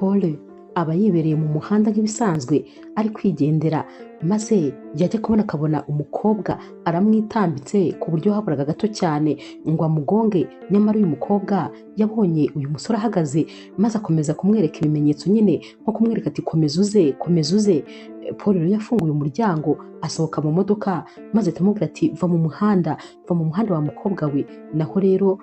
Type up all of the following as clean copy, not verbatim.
Paul aba yibereye mu muhanda nk'ibisanzwe ari kwigendera, maze yajya kubona akabona umukobwa aramwitambitse ku buryo haburaga gato cyane ngo amugonge. Nyamara uyu mukobwa yabonye uyu musore ahagaze maze akomeza kumwereka ibimenyetso nyine nko kumwereka ati komeza uze, komeza uze. Paul rero yafunguye umuryango asohoka mu modoka maze atamubwira ati va mu muhanda, va mu muhanda wa mukobwa we. Naho rero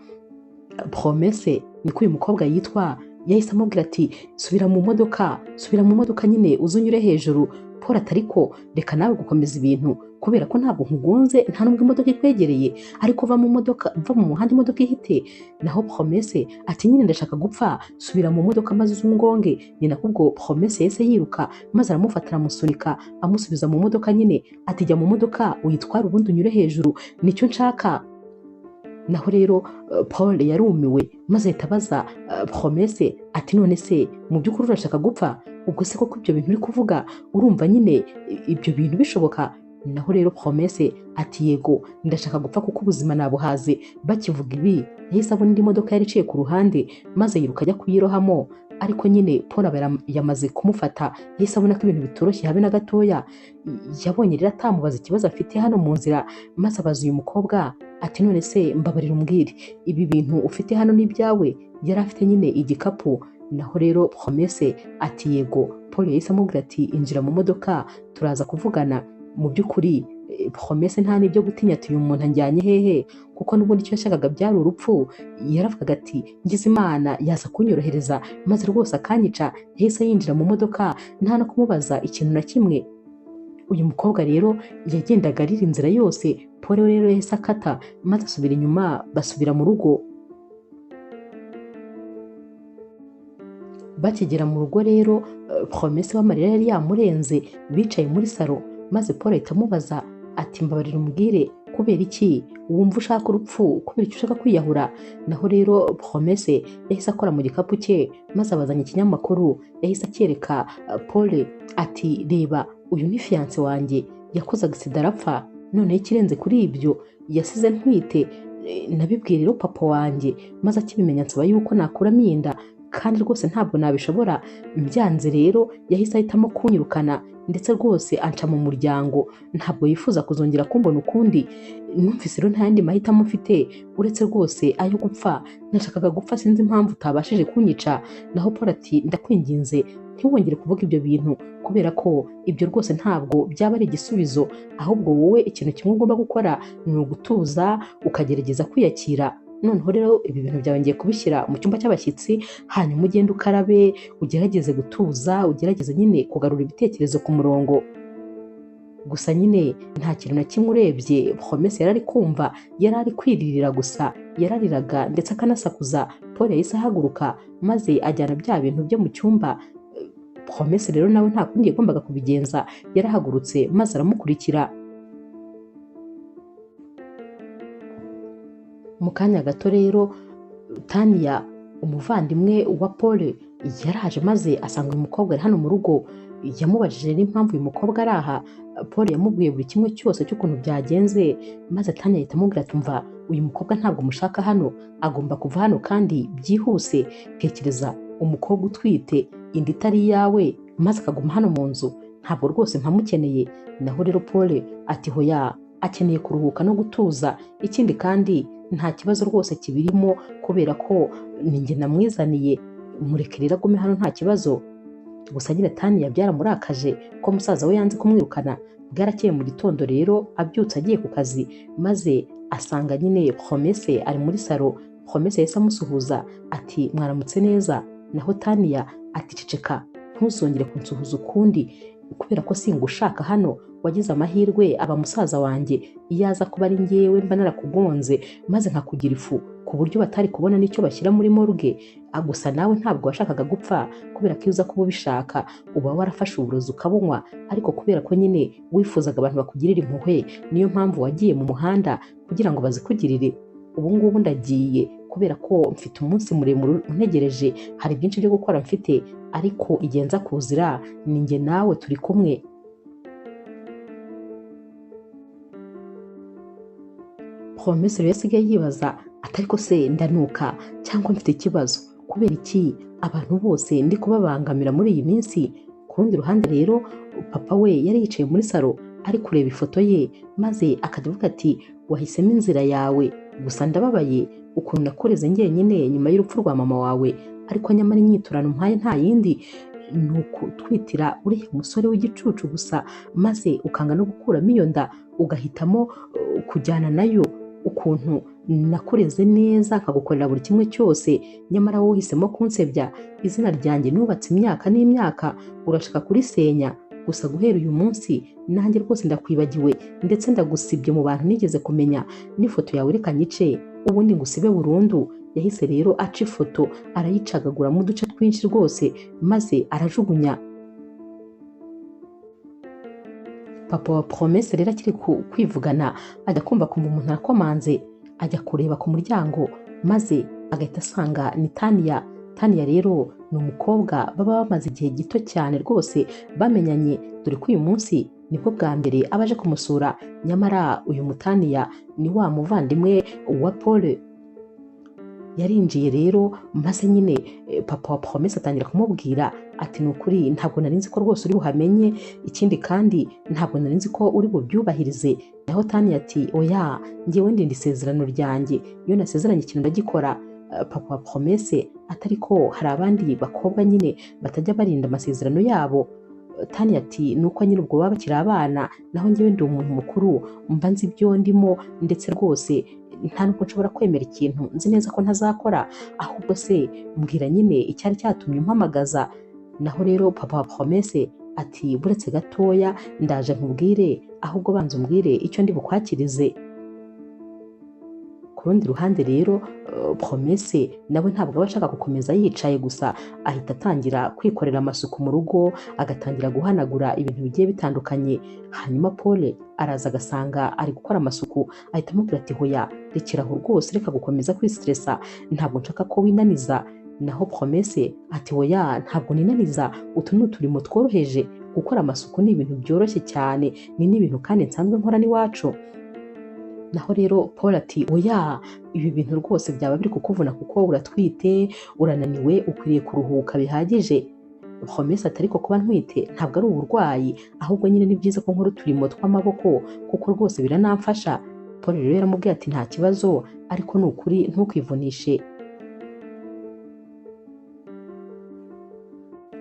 Promesse niko uyu mukobwa yitwa yahise amubwira ati subira mu modoka, subira mu modoka nyine uzunyure hejuru. Paul ati ariko reka nawe gukomeza ibintu kubera ko ntabwo nkugonze nta nubwo imodoka ikwegereye, ariko va mu modoka, va mu muhanda imodoka ihite. Naho Promesse ati nyine ndashaka gupfa, subira mu modoka maze uzungonge. Ni nako ubwo Promesse yahise yiruka maze aramufata aramusunika amusubiza mu modoka nyine ati jya mu modoka uyitware ubundi unyure hejuru nicyo nshaka. Naho rero Paul yarumiwe maze ahita abaza Promesse ati none se mu by'ukuri urashaka gupfa? Ubwo se koko ibyo bintu uri kuvuga urumva nyine ibyo bintu bishoboka? Naho rero Promesse ati yego ndashaka gupfa kuko ubuzima nabuhaze. Bakivuga ibi yahise abona indi modoka yari iciye ku ruhande maze yiruka ajya kuyirohamo, ariko nyine Paul aba yamaze kumufata. Yahise abona ko ibintu bitoroshye habe na gatoya. Yabonye rero atamubaza ikibazo afite hano mu nzira maze abaza uyu mukobwa ati none se mbabarira umbwire ibi bintu ufite hano ni ibyawe? Yari afite nyine igikapu. Naho rero Promesse ati yego. Paul yahise amubwira ati injira mu modoka turaza kuvugana. Mu by'ukuri Promesse nta n'ibyo gutinya ati uyu muntu anjyanye hehe, kuko n'ubundi icyo yashakaga byari urupfu. Yaravugaga ati ngize Imana yaza kunyorohereza maze rwose akanyica. Yahise yinjira mu modoka nta no kumubaza ikintu na kimwe. Uyu mukobwa rero yagendaga arira inzira yose. Paul rero yahise akata maze asubira inyuma basubira mu rugo. Bakigera mu rugo rero Promesse w'amarira yari yamurenze, bicaye muri salo maze Paul ahita amubaza ati mbabarira umbwire kubera iki wumva ushaka urupfu, kubera icyo ushaka kwiyahura? Naho rero Promesse yahise akora mu gikapu cye maze abazanye ikinyamakuru yahise acyereka Paul ati reba uyu ni fiance wanjye yakoze agisida arapfa, noneho ikirenze kuri ibyo yasize ntwite. Nabibwiye rero papa wanjye maze akibimenya ansaba yuko nakuramo inda kandi rwose ntabwo nabishobora. Mbyanze rero yahise ahitamo kunyirukana ndetse rwose anca mu muryango, ntabwo yifuza kuzongera kumbona ukundi. Numvise rero nta yandi mahitamo mfite uretse rwose ayo gupfa. Nashakaga gupfa sinzi impamvu utabashije kunyica. Naho Paul ati ndakwinginze ntiwongere kuvuga ibyo bintu kubera ko ibyo rwose ntabwo byaba ari igisubizo, ahubwo wowe ikintu kimwe ugomba gukora ni ugutuza ukagerageza kwiyakira. Noneho rero ibi bintu byawe ngiye kubishyira mu cyumba cy'abashyitsi, hanyuma ugende ukarabe ugerageze gutuza, ugerageze nyine kugarura ibitekerezo ku murongo. Gusa nyine nta kintu na kimwe urebye Promesse yari ari kumva, yari ari kwiririra gusa, yarariraga ndetse akanasakuza. Paul yahise ahaguruka maze ajyana bya bintu byo mu cyumba. Promesse rero nawe nta kundi yagombaga kubigenza, yarahagurutse maze aramukurikira. Mu kanya gato rero Tania umuvandimwe wa Paul yaraje maze asanga uyu mukobwa ari hano mu rugo. Yamubajije n'impamvu uyu mukobwa ari aha. Paul yamubwiye buri kimwe cyose cy'ukuntu byagenze maze Tania ahita amubwira ati umva uyu mukobwa ntabwo mushaka hano, agomba kuva hano kandi byihuse. Tekereza umukobwa utwite inda itari iyawe maze akaguma hano mu nzu, ntabwo rwose mpamukeneye. Naho rero Paul ati hoya, akeneye kuruhuka no gutuza. Ikindi kandi nta kibazo rwose kibirimo kubera ko ninjye namwizaniye, mureke rero agume hano nta kibazo. Gusa nyine Tania byaramurakaje ko musaza we yanze kumwirukana. Bwarakeye mu gitondo rero abyutse agiye ku kazi maze asanga nyine Promesse ari muri salo. Promesse yahise amusuhuza ati mwaramutse neza. Naho Tania ati ceceka ntuzongere kunsuhuza ukundi kubera ko singushaka hano. Wagize amahirwe aba musaza wanjye, iyo aza kuba ari njyewe mba narakugonze maze nkakugira ifu ku buryo batari kubona n'icyo bashyira muri morgue. Gusa nawe ntabwo washakaga gupfa kubera ko iyo uza kuba ubishaka uba warafashe uburozi ukabunywa, ariko kubera ko nyine wifuzaga abantu bakugirira impuhwe niyo mpamvu wagiye mu muhanda kugira ngo bazikugirire. Ubu ngubu ndagiye kubera ko mfite umunsi muremure untegereje, hari byinshi byo gukora mfite, ariko igihe nza kuzira ni njye nawe turi kumwe. Promesse rero yasigaye yibaza ati ariko se ndanuka cyangwa mfite ikibazo, kubera iki abantu bose ndi kubabangamira muri iyi minsi. Ku rundi ruhande rero papa we yari yicaye muri salo ari kureba ifoto ye, maze akajya avuga ati wahisemo inzira yawe, gusa ndababaye ukuntu nakureze njyenyine nyuma y'urupfu rwa mama wawe, ariko nyamara inyiturano mpaye nta yindi ni ukutwitira uriya musore w'igicucu gusa, maze ukanga no gukuramo iyo nda ugahitamo kujyana nayo. Ukuntu nakureze neza nkagukorera buri kimwe cyose, nyamara wowe uhisemo kunsebya. Izina ryanjye nubatse imyaka n'imyaka urashaka kurisenya. Gusa guhera uyu munsi nanjye rwose ndakwibagiwe, ndetse ndagusibye mu bantu nigeze kumenya. N'ifoto yawe reka nyice ubundi ngusibe burundu. Yahise rero aca ifoto arayicagagura mu duce twinshi rwose, maze arajugunya. Papa wa Promesse rero akiri kwivugana ajya kumva umuntu arakomanze, ajya kureba ku muryango, maze agahita asanga ni Tania. Tania rero ni umukobwa baba bamaze igihe gito cyane rwose bamenyanye, dore ko uyu munsi nibwo bwa mbere abaje kumusura. Nyamara uyu Mutaniya ni wa muvandimwe wa Paul. Yarinjiye rero maze nyine papa wa Promesse atangira kumubwira ati ni ukuri ntabwo nari nzi ko rwose uri buhamenye, ikindi kandi ntabwo nari nzi ko uri bubyubahirize. Naho Tania ati oya, njyewe ndinda isezerano ryanjye, iyo nasezeranye ikintu ndagikora. Papa wa Promesse atari ko hari abandi bakobwa nyine batajya barinda amasezerano yabo. Tania ati nuko nyine ubwo baba bakiri abana, naho njyewe ndi umuntu mukuru mba nzi ibyo ndimo, ndetse rwose nta nubwo nshobora kwemera ikintu nzi neza ko ntazakora, ahubwo se mbwira nyine icyari cyatumye umpamagaza. Naho rero papa wa Promesse ati buretse gatoya ndaje nkubwire, ahubwo banza umbwire icyo ndi bukwakirize. Ku rundi ruhande rero Promesse nawe ntabwo aba ashaka gukomeza yicaye gusa, ahita atangira kwikorera amasuku mu rugo, agatangira guhanagura ibintu bigiye bitandukanye. Hanyuma Paul araza agasanga ari gukora amasuku, ahita amubwira ati hoya rekeraho rwose, reka gukomeza kwistressa, ntabwo nshaka ko winaniza. Naho Promesse ati hoya ntabwo ninaniza, utu ni uturimo tworoheje, gukora amasuku ni ibintu byoroshye cyane, ni n'ibintu kandi nsanzwe nkora n'iwacu. Naho rero Paul ati oya, ibi bintu rwose byaba biri kukuvuna kuko uratwite, urananiwe, ukwiriye kuruhuka bihagije. Promesse ati ariko kuba ntwite ntabwo ari uburwayi, ahubwo nyine ni byiza ko nkora uturimo tw'amaboko kuko rwose biranamfasha. Paul rero yaramubwiye ati nta kibazo, ariko ni ukuri ntukivunishe.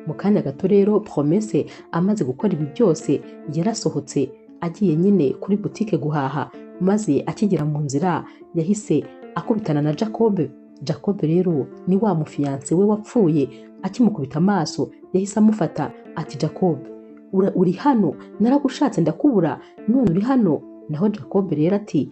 Mu kanya gato rero Promesse amaze gukora ibi byose yarasohotse agiye nyine kuri butike guhaha, maze akigera mu nzira yahise akubitana na Jacob. Jacob rero ni wa mufiyanse we wapfuye. Akimukubita amaso yahise amufata ati Jacob uri hano, naragushatse ndakubura, none uri hano. Naho Jacob rero ati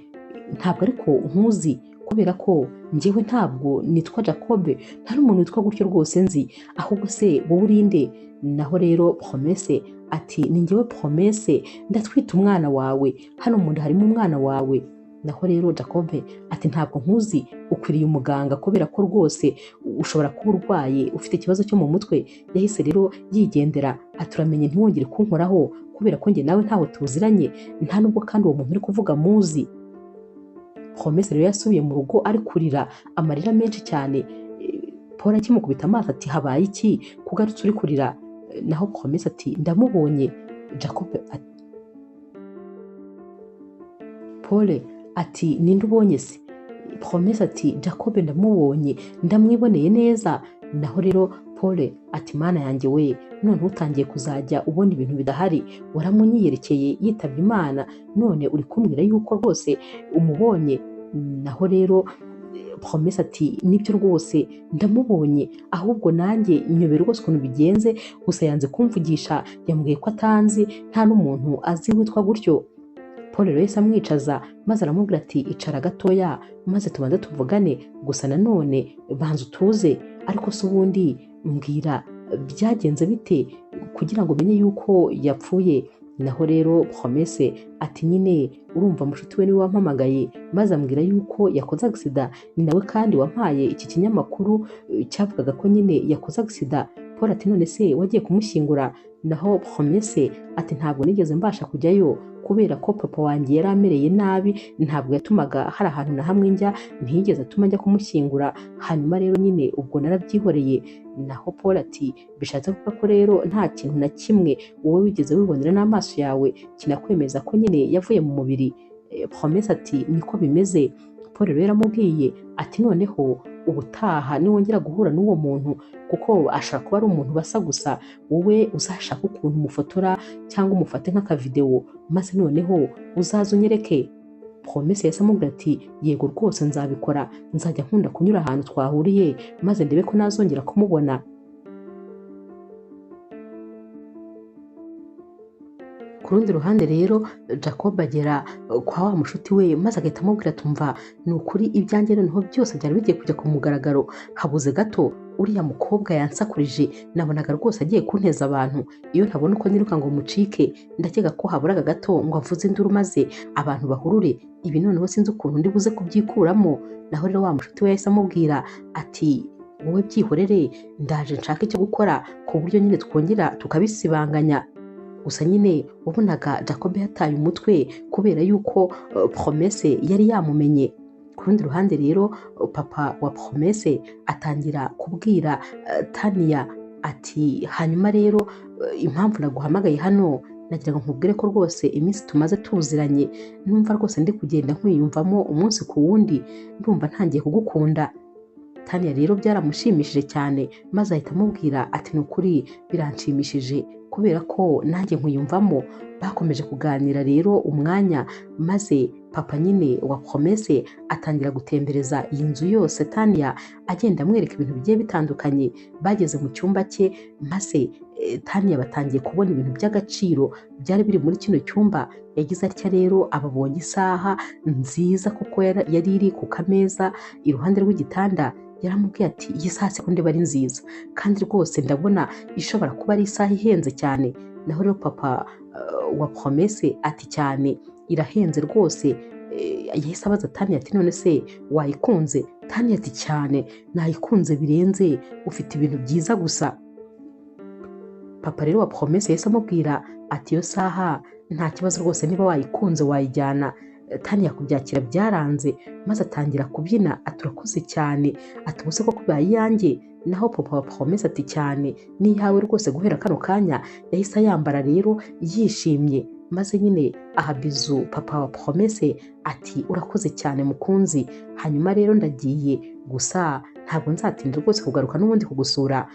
ntabwo ariko nkuzi, kubera ko njyewe ntabwo nitwa Jacob, nta n'umuntu witwa gutyo rwose nzi, ahubwo se wowe urinde? Naho rero Promesse ati ni njyewe Promesse, ndatwita umwana wawe, hano mu nda harimo umwana wawe. Naho rero Jacob ati ntabwo nkuzi, ukwiriye umuganga kubera ko rwose ushobora kuba urwaye, ufite ikibazo cyo mu mutwe. Yahise rero yigendera ati uramenye ntiwongere kunkoraho, kubera ko njye nawe ntaho tuziranye, nta nubwo kandi uwo muntu uri kuvuga muzi. Promesse rero yasubiye mu rugo ari kurira amarira menshi cyane. Paul akimukubita amaso ati habaye iki kugarutse uri kurira? Naho Promesse ati ndamubonye. Jacob ati Paul ati ninde ubonye se? Promesse ati Jacob ndamubonye, ndamwiboneye neza. Naho rero Paul ati mana yanjye we, none utangiye kuzajya ubona ibintu bidahari, waramunyiyerekeye yitabye Imana, none uri kumbwira yuko rwose umubonye? Naho rero Promesse ati nibyo rwose ndamubonye, ahubwo nanjye nyobera rwose ukuntu bigenze, gusa yanze kumvugisha, yambwiye ko atanzi, nta n'umuntu azi witwa gutyo. Paul rero yahise amwicaza maze aramubwira ati icara gatoya maze tubanze tuvugane, gusa nanone banza utuze, ariko se ubundi mbwira byagenze bite kugira ngo umenye yuko yapfuye? Naho rero Promesse ati nyine urumva mushuti we niwe wampamagaye maze ambwira yuko yakoze agisida, ni nawe kandi wampaye iki kinyamakuru cyavugaga ko nyine yakoze agisida. Paul ati none se wagiye kumushyingura? Naho Promesse ati ntabwo nigeze mbasha kujyayo kubera ko papa wanjye yari amereye nabi, ntabwo yatumaga hari ahantu na hamwe njya, ntiyigeze atuma njya kumushyingura, hanyuma rero nyine ubwo narabyihoreye. Naho Paul ati bishatse kuvuga ko rero nta kintu na kimwe wowe wigeze wibonera n'amaso yawe kinakwemeza ko nyine yavuye mu mubiri? Promesse ati niko bimeze. Paul rero yaramubwiye ati noneho ubutaha niwongera guhura n'uwo muntu, kuko ashobora kuba ari umuntu basa gusa, wowe uzashaka ukuntu umufotora cyangwa umufate nk'akavidewo, maze noneho uzaze unyereke. Promesse yahise amubwira ati yego rwose nzabikora, nzajya nkunda kunyura ahantu twahuriye maze ndebe ko nazongera kumubona. Ku rundi ruhande rero Jacob agera kwa wa mushuti we maze agahita amubwira tumva ni ukuri ibyanjye noneho byose byari bigiye kujya ku mugaragaro, habuze gato uriya mukobwa yansakurije, nabonaga rwose agiye kunteza abantu, iyo ntabona uko niruka ngo mucike ndakeka ko haburaga gato ngo avuze induru maze abantu bahurure, ibi noneho sinzi ukuntu ndi buze kubyikuramo. Naho rero wa mushuti we yahise amubwira ati wowe byihorere, ndaje nshaka icyo gukora ku buryo nyine twongera tukabisibanganya. Gusa nyine wabonaga Jacob yataye umutwe kubera yuko Promesse yari yamumenye. Ku rundi ruhande rero papa wa Promesse atangira kubwira Tania ati hanyuma rero impamvu naguhamagaye hano nagira ngo nkubwire ko rwose iminsi tumaze tuziranye numva rwose ndi kugenda nkwiyumvamo umunsi ku wundi, ndumva ntangiye kugukunda. Tania rero byaramushimishije cyane maze ahita amubwira ati ni ukuri biranshimishije kubera ko nanjye nkwiyumvamo. Bakomeje kuganira rero umwanya maze papa nyine wa Promesse atangira gutembereza iyi nzu yose Tania agenda amwereka ibintu bigiye bitandukanye. Bageze mu cyumba cye maze Tania batangiye kubona ibintu by'agaciro byari biri muri kino cyumba. Yagize atya rero ababonye isaha nziza kuko yari iri ku kameza iruhande rw'igitanda, yaramubwiye ati iyi saha se ko ndeba ari nziza kandi rwose ndabona ishobora kuba ari isaha ihenze cyane. Naho rero papa wa Promesse ati cyane irahenze rwose. Yahise abaza Tania ati none se wayikunze? Tania ati cyane nayikunze birenze, ufite ibintu byiza gusa. Papa rero wa Promesse yahise amubwira ati iyo saha nta kibazo rwose, niba wayikunze wayijyana. Tania kubyakira byaranze maze atangira kubyina ati urakoze cyane, ati ubuse ko kubaye iyanjye. Naho papa wa Promesse ati cyane ni iyawe rwose guhera kano kanya. Yahise ayambara rero yishimye maze nyine aha bizu papa wa Promesse ati urakoze cyane mukunzi, hanyuma rero ndagiye, gusa ntabwo nzatinda rwose kugaruka n'ubundi kugusura.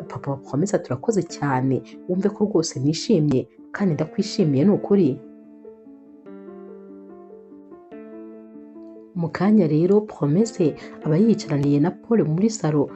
Papa wa Promesse ati urakoze cyane, wumve ko rwose nishimye kandi ndakwishimiye ni ukuri. Mu kanya rero Promesse aba yicaraniye na Paul muri salo.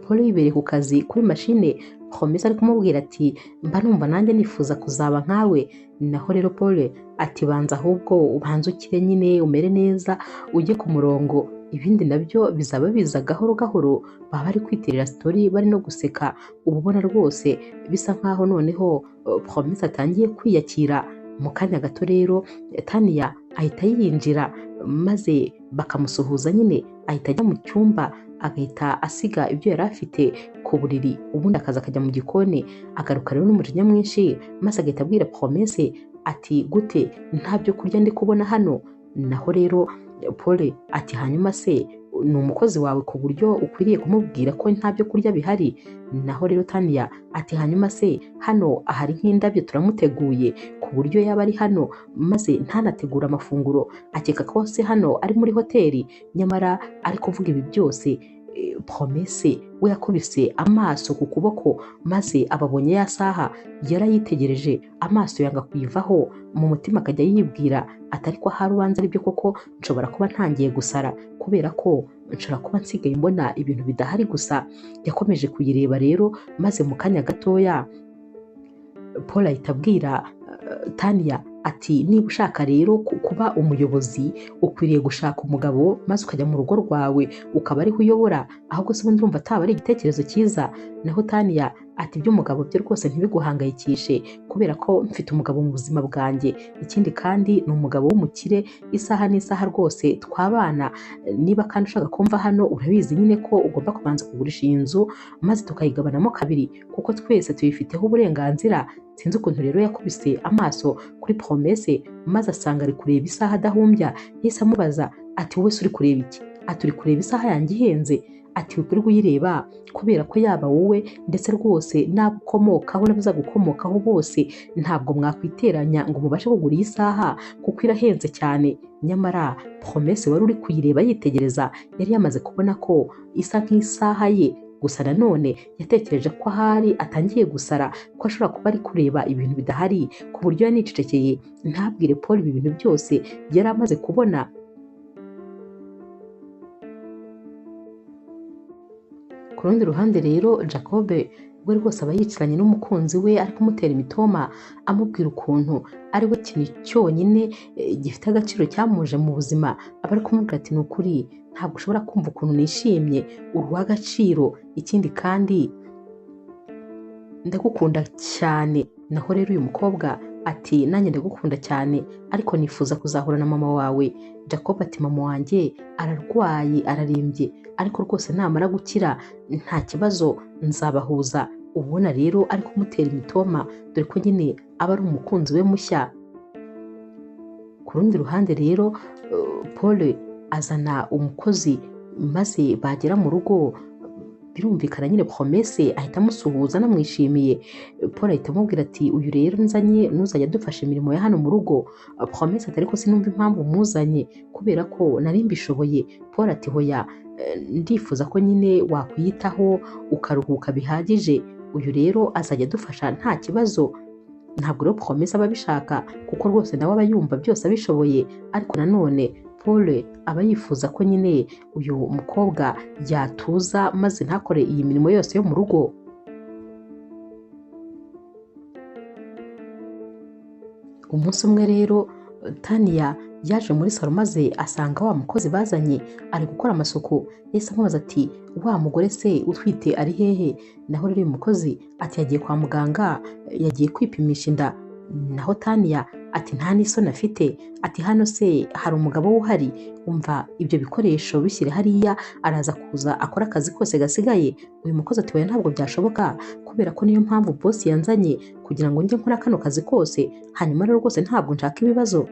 Paul yibereye ku kazi kuri mashine, Promesse ari kumubwira ati mba numva nanjye nifuza kuzaba nkawe. Naho rero Paul ati banza ahubwo ubanze ukire nyine umere neza ujye ku murongo, ibindi nabyo bizaba biza gahoro gahoro. Baba bari kwiterera story bari no guseka, uba ubona rwose bisa nkaho noneho Promesse atangiye kwiyakira. Mu kanya gato rero Tania ahita yinjira maze bakamusuhuza nyine, ahita ajya mu cyumba agahita asiga ibyo yari afite ku buriri, ubundi akaza akajya mu gikoni. Agaruka rero n'umujinya mwinshi maze agahita abwira Promesse ati gute nta byo kurya ndi kubona hano? Naho rero Paul ati hanyuma se ni umukozi wawe ku buryo ukwiriye kumubwira ko nta byo kurya bihari? Naho rero Tania ati hanyuma se hano ahari nk'indabyo turamuteguye ku buryo yaba ari hano maze ntanategura amafunguro, akeka ko se hano ari muri hoteli? Nyamara ari kuvuga ibi byose Promesse we yakubise amaso ku kuboko maze ababonye ya saha yarayitegereje, amaso yanga kuyivaho. Mu mutima akajya yibwira ati ariko ahari ubanza aribyo koko, nshobora kuba ntangiye gusara kubera ko nshobora kuba nsigaye mbona ibintu bidahari gusa. Yakomeje kuyireba rero maze mu kanya gatoya Paul ahita abwira Tania ati niba ushaka rero kuba umuyobozi ukwiriye gushaka umugabo maze ukajya mu rugo rwawe ukaba ariho uyobora, ahubwo se ubundi urumva ataba ari igitekerezo cyiza. Naho Tania ati iby'umugabo byo rwose ntibiguhangayikishe kubera ko mfite umugabo mu buzima bwanjye, ikindi kandi ni umugabo w'umukire isaha n'isaha rwose twabana, niba kandi ushaka kumva hano urabizi nyine ko ugomba kubanza kugurisha iyi nzu maze tukayigabanamo kabiri kuko twese tuyifiteho uburenganzira. Sinzi ukuntu rero yakubise amaso kuri Promesse maze asanga ari kureba isaha adahumbya, yahise amubaza ati wowe se uri kureba iki? Ati uri kureba isaha yanjye ihenze? Ati uri uyireba kubera ko yaba wowe ndetse rwose n'abo ukomokaho n'abaza gukomokaho bose ntabwo mwakwiteranya ngo mubashe kugura iyi saha kuko irahenze cyane. Nyamara Promesse wari uri kuyireba yitegereza yari yamaze kubona ko isa nk'isaha ye, gusa nanone yatekereje ko ahari atangiye gusara, ko ashobora kuba ari kureba ibintu bidahari, ku buryo yanicecekeye ntabwire Paul ibi bintu byose yari amaze kubona. Ku rundi ruhande rero Jacob we rwose aba yicaranye n'umukunzi we ari kumutera imitoma amubwira ukuntu ari we kintu cyonyine gifite agaciro cyamuje mu buzima. Aba ari kumubwira ati ni ukuri ntabwo ushobora kumva ukuntu nishimye, uruha agaciro, ikindi kandi ndagukunda cyane. Naho rero uyu mukobwa ati nanjye ndagukunda cyane ariko nifuza kuzahura na mama wawe. Jacob ati mama wanjye ararwaye ararembye ariko rwose namara gukira nta kibazo nzabahuza. Ubona rero ari kumutera imitoma dore ko nyine aba ari umukunzi we mushya. Ku rundi ruhande rero Paul azana umukozi maze bagera mu rugo birumvikana nyine Promesse ahita amusuhuza anamwishimiye. Paul ahita amubwira ati uyu rero nzanye n'uzajya adufasha imirimo ya hano mu rugo. Promesse ati ariko sinumva impamvu muzanye kubera ko nari mbishoboye. Paul ati hoya ndifuza ko nyine wakwiyitaho ukaruhuka bihagije, uyu rero azajya adufasha nta kibazo. Ntabwo rero Promesse aba abishaka kuko rwose nawe aba yumva byose abishoboye, ariko nanone Paul aba yifuza ko nyine uyu mukobwa yatuza maze ntakore iyi mirimo yose yo mu rugo. Umunsi umwe rero Tania yaje muri salo maze asanga wa mukozi bazanye ari gukora amasuku. Yahise amubaza ati wa mugore se utwite ari hehe? Naho rero uyu mukozi ati yagiye kwa muganga, yagiye kwipimisha inda. Naho Tania ati nta n'isoni afite, ati hano se hari umugabo we uhari? Umva ibyo bikoresho bishyire hariya araza kuza akora akazi kose gasigaye. Uyu mukozi ati oya ntabwo byashoboka kubera ko niyo mpamvu boss yanzanye kugira ngo njye nkora kano kazi kose, hanyuma rero rwose ntabwo nshaka ibibazo.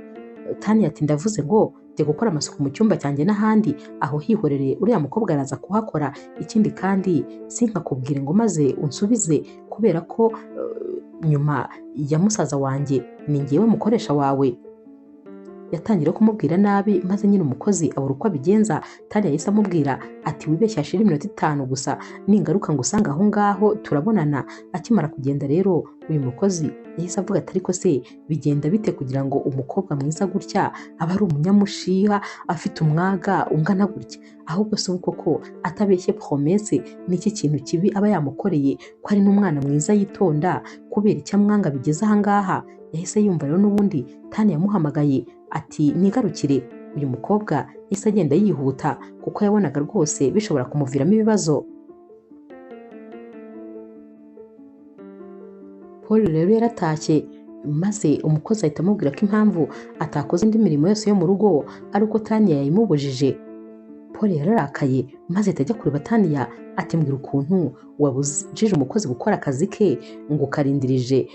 Tania ati ndavuze ngo njye gukora amasuku mu cyumba cyanjye n'ahandi, aho hihorere uriya mukobwa araza kuhakora, ikindi kandi sinkakubwire ngo maze unsubize kubera ko nyuma ya musaza wanjye ni njyewe mukoresha wawe. Yatangira kumubwira nabi maze nyine umukozi abura uko abigenza. Tania yahise amubwira ati wibeshya hashira iminota 5 gusa ningaruka ngo usanga aho ngaho turabonana. Akimara kugenda rero uyu mukozi yahise avuga ati ariko se bigenda bite kugira ngo umukobwa mwiza gutya aba ari umunyamushiha afite umwaga ungana gutya? Ahubwo se uko ko atabeshye Promesse n'iki kintu kibi aba yamukoreye ko ari n'umwana mwiza yitonda kubera icyamwanga bigeze aha ngaha? Yahise yumva rero n'ubundi Tania yamuhamagaye ati nigarukire. Uyu mukobwa yahise agenda yihuta kuko yabonaga rwose bishobora kumuviramo ibibazo. Paul rero yaratashye maze umukozi ahita amubwira ko impamvu atakoze indi mirimo yose yo mu rugo ari uko Tania yayimubujije. Paul yararakaye maze ahita ajya kureba Tania ati mbwira ukuntu wabujije umukozi gukora akazi ke ngo ukarindirije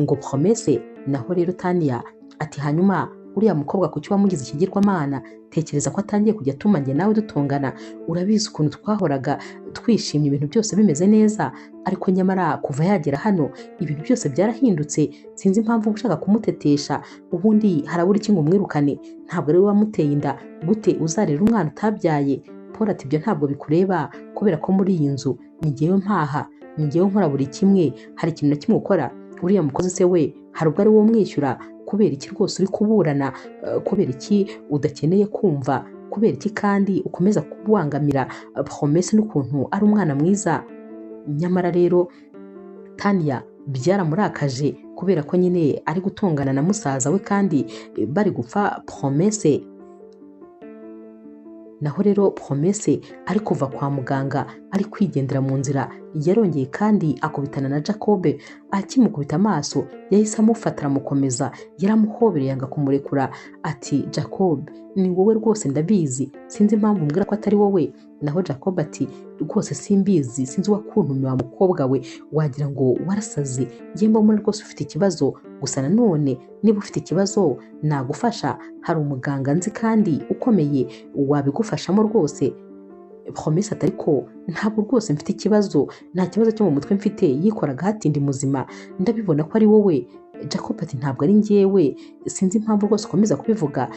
ngo Promesse. Naho rero Tania ati hanyuma uriya mukobwa kuki wamugize ikigirwamana? Tekereza ko atangiye kujya atuma njye nawe dutongana. Urabizi ukuntu twahoraga twishimye ibintu byose bimeze neza, ariko nyamara kuva yagera hano ibintu byose byarahindutse. Sinzi impamvu ushaka kumutetesha, ubundi harabura iki ngo umwirukane? Ntabwo ari we wamuteye inda, gute uzarera umwana utabyaye? Paul ati ibyo ntabwo bikureba kubera ko muri iyi nzu ni njyewe mpaha, ni njyewe nkora buri kimwe, hari ikintu na kimwe ukora? Uriya mukozi se we hari ubwo ari wo umwishyura? Kubera iki rwose uri kuburana? Kubera iki udakeneye kumva? Kubera iki kandi ukomeza kubangamira Promesse n'ukuntu ari umwana mwiza? Nyamara rero Tania byaramurakaje kubera ko nyine ari gutongana na musaza we kandi bari gupfa Promesse. Naho rero Promesse ari kuva kwa muganga ari kwigendera mu nzira, yarongeye kandi akubitana na Jacob. Akimukubita amaso yahise amufata aramukomeza, yaramuhobereye yanga kumurekura ati Jacob, ni wowe rwose ndabizi, sinzi impamvu mbwira ko atari wowe. Naho Jacob ati rwose simbizi, sinzi uwakuntumye wa mukobwa we, wagira ngo warasaze, njye mbona rwose ufite ikibazo, gusa nanone niba ufite ikibazo nagufasha, hari umuganga nzi kandi ukomeye wabigufashamo rwose. Promesse ati ariko ntabwo rwose mfite ikibazo, nta kibazo cyo mu mutwe mfite, yikoraga hati ndi muzima, ndabibona ko ari wowe. Jacob ati ntabwo ari njyewe, sinzi impamvu rwose ukomeza kubivuga.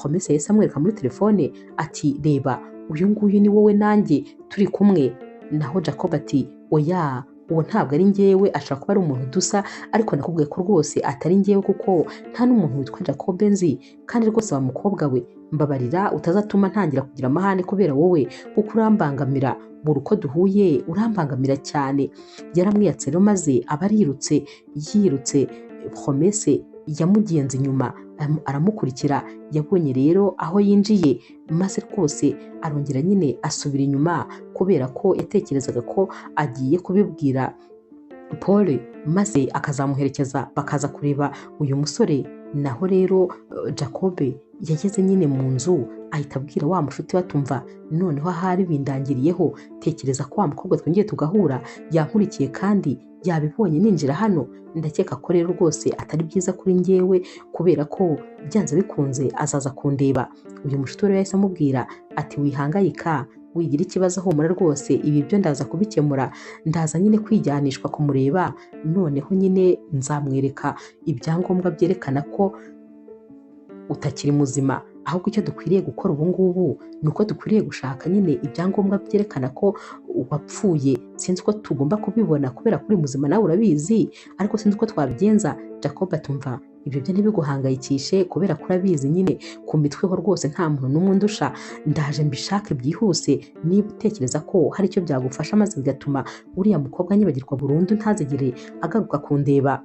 Promesse yahise amwereka muri telefone ati reba, uyu nguyu ni wowe nanjye turi kumwe. Naho Jacob ati oya, uwo ntabwo ari njyewe, ashobora kuba ari umuntu dusa, ariko nakubwiye ko rwose atari njyewe kuko nta n'umuntu witwa Jacob nzi, kandi rwose wa mukobwa we mbabarira utazatuma ntangira kugira amahane kubera wowe, kuko urambangamira, buri uko duhuye urambangamira cyane. Yaramwiyatse rero maze aba arirutse, yirutse. Promesse yamugenze inyuma aramukurikira, yabonye rero aho yinjiye, maze rwose arongera nyine asubira inyuma kubera ko yatekerezaga ko agiye kubibwira Paul maze akazamuherekeza bakaza kureba uyu musore. Naho rero Jacob yageze nyine mu nzu ahita abwira wa mushuti we atumva noneho ahari bindangiriyeho, tekereza ko wa mukobwa twongeye tugahura yankurikiye kandi yabibonye ninjira hano, ndakeka ko rero rwose atari byiza kuri njyewe kubera ko byanze bikunze azaza kundeba. Uyu mushuti rero yahise amubwira ati wihangayika, wigira ikibazo, humura rwose, ibi byo ndaza kubikemura, ndaza nyine kwijyanishwa kumureba, noneho nyine nzamwereka ibyangombwa byerekana ko utakiri muzima, ahubwo icyo dukwiriye gukora ubu ngubu ni uko dukwiriye gushaka nyine ibyangombwa byerekana ko wapfuye. Sinzi uko tugomba kubibona kubera ko uri muzima nawe urabizi, ariko sinzi uko twabigenza. Jacob atumva ibyo byo ntibiguhangayikishe kubera ko urabizi nyine ku mitwe ho rwose nta muntu n'umwe undusha, ndaje mbishake byihuse, niba utekereza ko hari icyo byagufasha maze bigatuma uriya mukobwa nyibagirwa burundu ntazigere agaruka kundeba.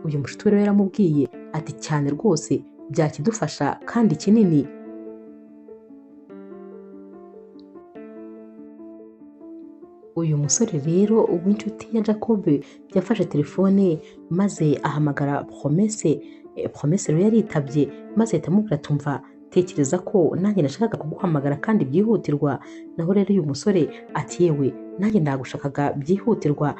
Uyu mushuti rero yaramubwiye ati cyane rwose byakidufasha kandi kinini. Uyu musore rero w'inshuti ya Jacob yafashe telefone maze ahamagara Promesse. Promesse rero yaritabye maze ahita amubwira atumva tekereza ko nanjye nashakaga kuguhamagara kandi byihutirwa. Naho rero uyu musore ati yewe nanjye ndagushakaga byihutirwa.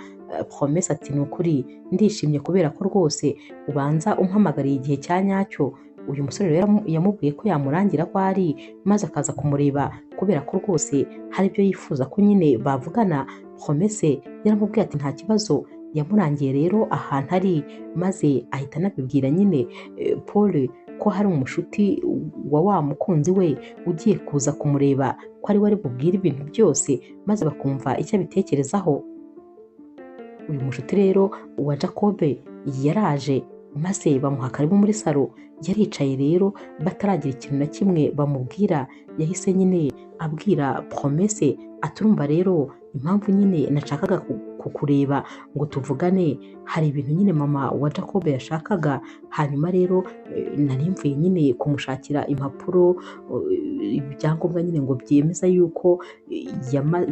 Promesse ati ni ukuri ndishimye kubera ko rwose ubanza umpamagariye igihe cya nyacyo. Uyu musore rero yamubwiye ko yamurangira ko ari maze akaza kumureba kubera ko rwose hari ibyo yifuza ko nyine bavugana. Promesse yaramubwiye ati nta kibazo, yamurangiye rero ahantu ari maze ahita anabibwira nyine Paul ko hari umushuti wa wa mukunzi we ugiye kuza kumureba, ko ari we ari bubwire ibintu byose maze bakumva icyo abitekerezaho. Uyu mushuti rero wa Jacob yaraje maze bamuha karibu muri salo. Yaricaye rero bataragira ikintu na kimwe bamubwira, yahise nyine abwira Promesse aturumva rero impamvu nyine nashakaga kukureba ngo tuvugane, hari ibintu nyine mama wa Jacob yashakaga, hanyuma rero nari mvuye nyine kumushakira impapuro, ibyangombwa nyine ngo byemeza yuko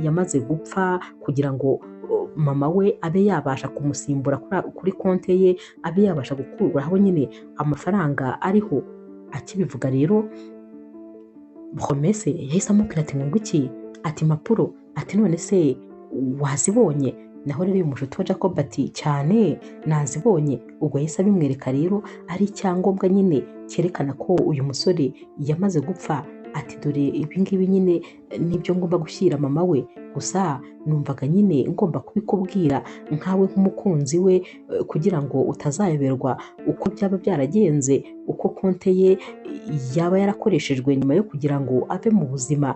yamaze gupfa kugira ngo mama we abe yabasha kumusimbura kuri konte ye, abe yabasha gukuraho nyine amafaranga ariho. Akibivuga rero Promesse yahise amubwira ati ngo iki, ati impapuro, ati none se wazibonye? Naho rero uyu mushuti wa Jacob ati cyane nazibonye. Ubwo yahise abimwereka rero ari icyangombwa nyine cyerekana ko uyu musore yamaze gupfa. Ati dore ibingibi nyine nibyo ngomba gushyira mama we, gusa numvaga nyine ngomba kubikubwira nkawe nk'umukunzi we kugira ngo utazayoberwa uko byaba byaragenze, uko konte ye yaba yarakoreshejwe nyuma yo kugira ngo ave mu buzima.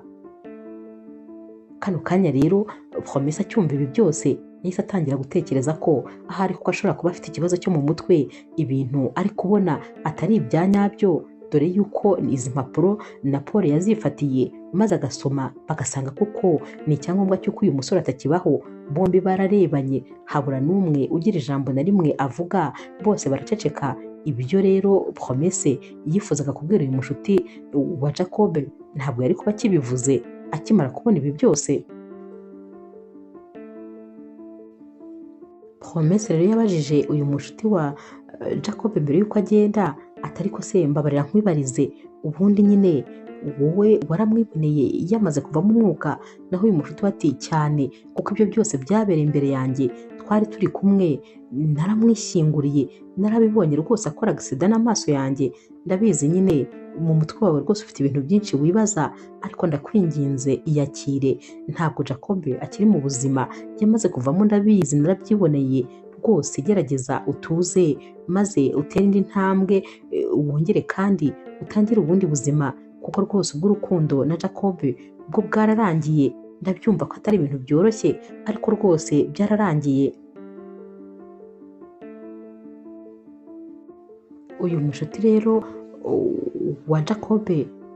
Kano kanya rero Promesse acyumva ibi byose yahise atangira gutekereza ko ahari kuko ashobora kuba afite ikibazo cyo mu mutwe, ibintu ari kubona atari ibya nyabyo, dore yuko izi mpapuro na Paul yazifatiye maze agasoma bagasanga koko ni icyangombwa cy'uko uyu musore atakibaho. Bombi bararebanye habura n'umwe ugira ijambo na rimwe avuga, bose baraceceka. Ibyo rero Promesse yifuzaga kubwira uyu mushuti wa Jacob ntabwo yari kuba akibivuze akimara kubona ibi byose. Promesse rero yabajije uyu mushuti wa Jacob mbere y'uko agenda atari ko se mbabarira nkwibarize, ubundi nyine wowe waramwiboneye yamaze kuvamo umwuka? Naho uyu mushuti we ati cyane, kuko ibyo byose byabereye imbere yanjye, twari turi kumwe, naramwishyinguriye, narabibonye rwose akora agisida n'amaso yanjye. Ndabizi nyine mu mutwe wawe rwose ufite ibintu byinshi wibaza, ariko ndakwinginze iyakire, ntabwo Jacob akiri mu buzima, yamaze kuvamo, ndabizi, narabyiboneye rwose. Gerageza utuze maze utere indi ntambwe, wongere kandi utangire ubundi buzima, kuko rwose ubw'urukundo na Jacob bwo bwararangiye. Ndabyumva ko atari ibintu byoroshye, ariko rwose byararangiye. Uyu mushuti rero wa Jacob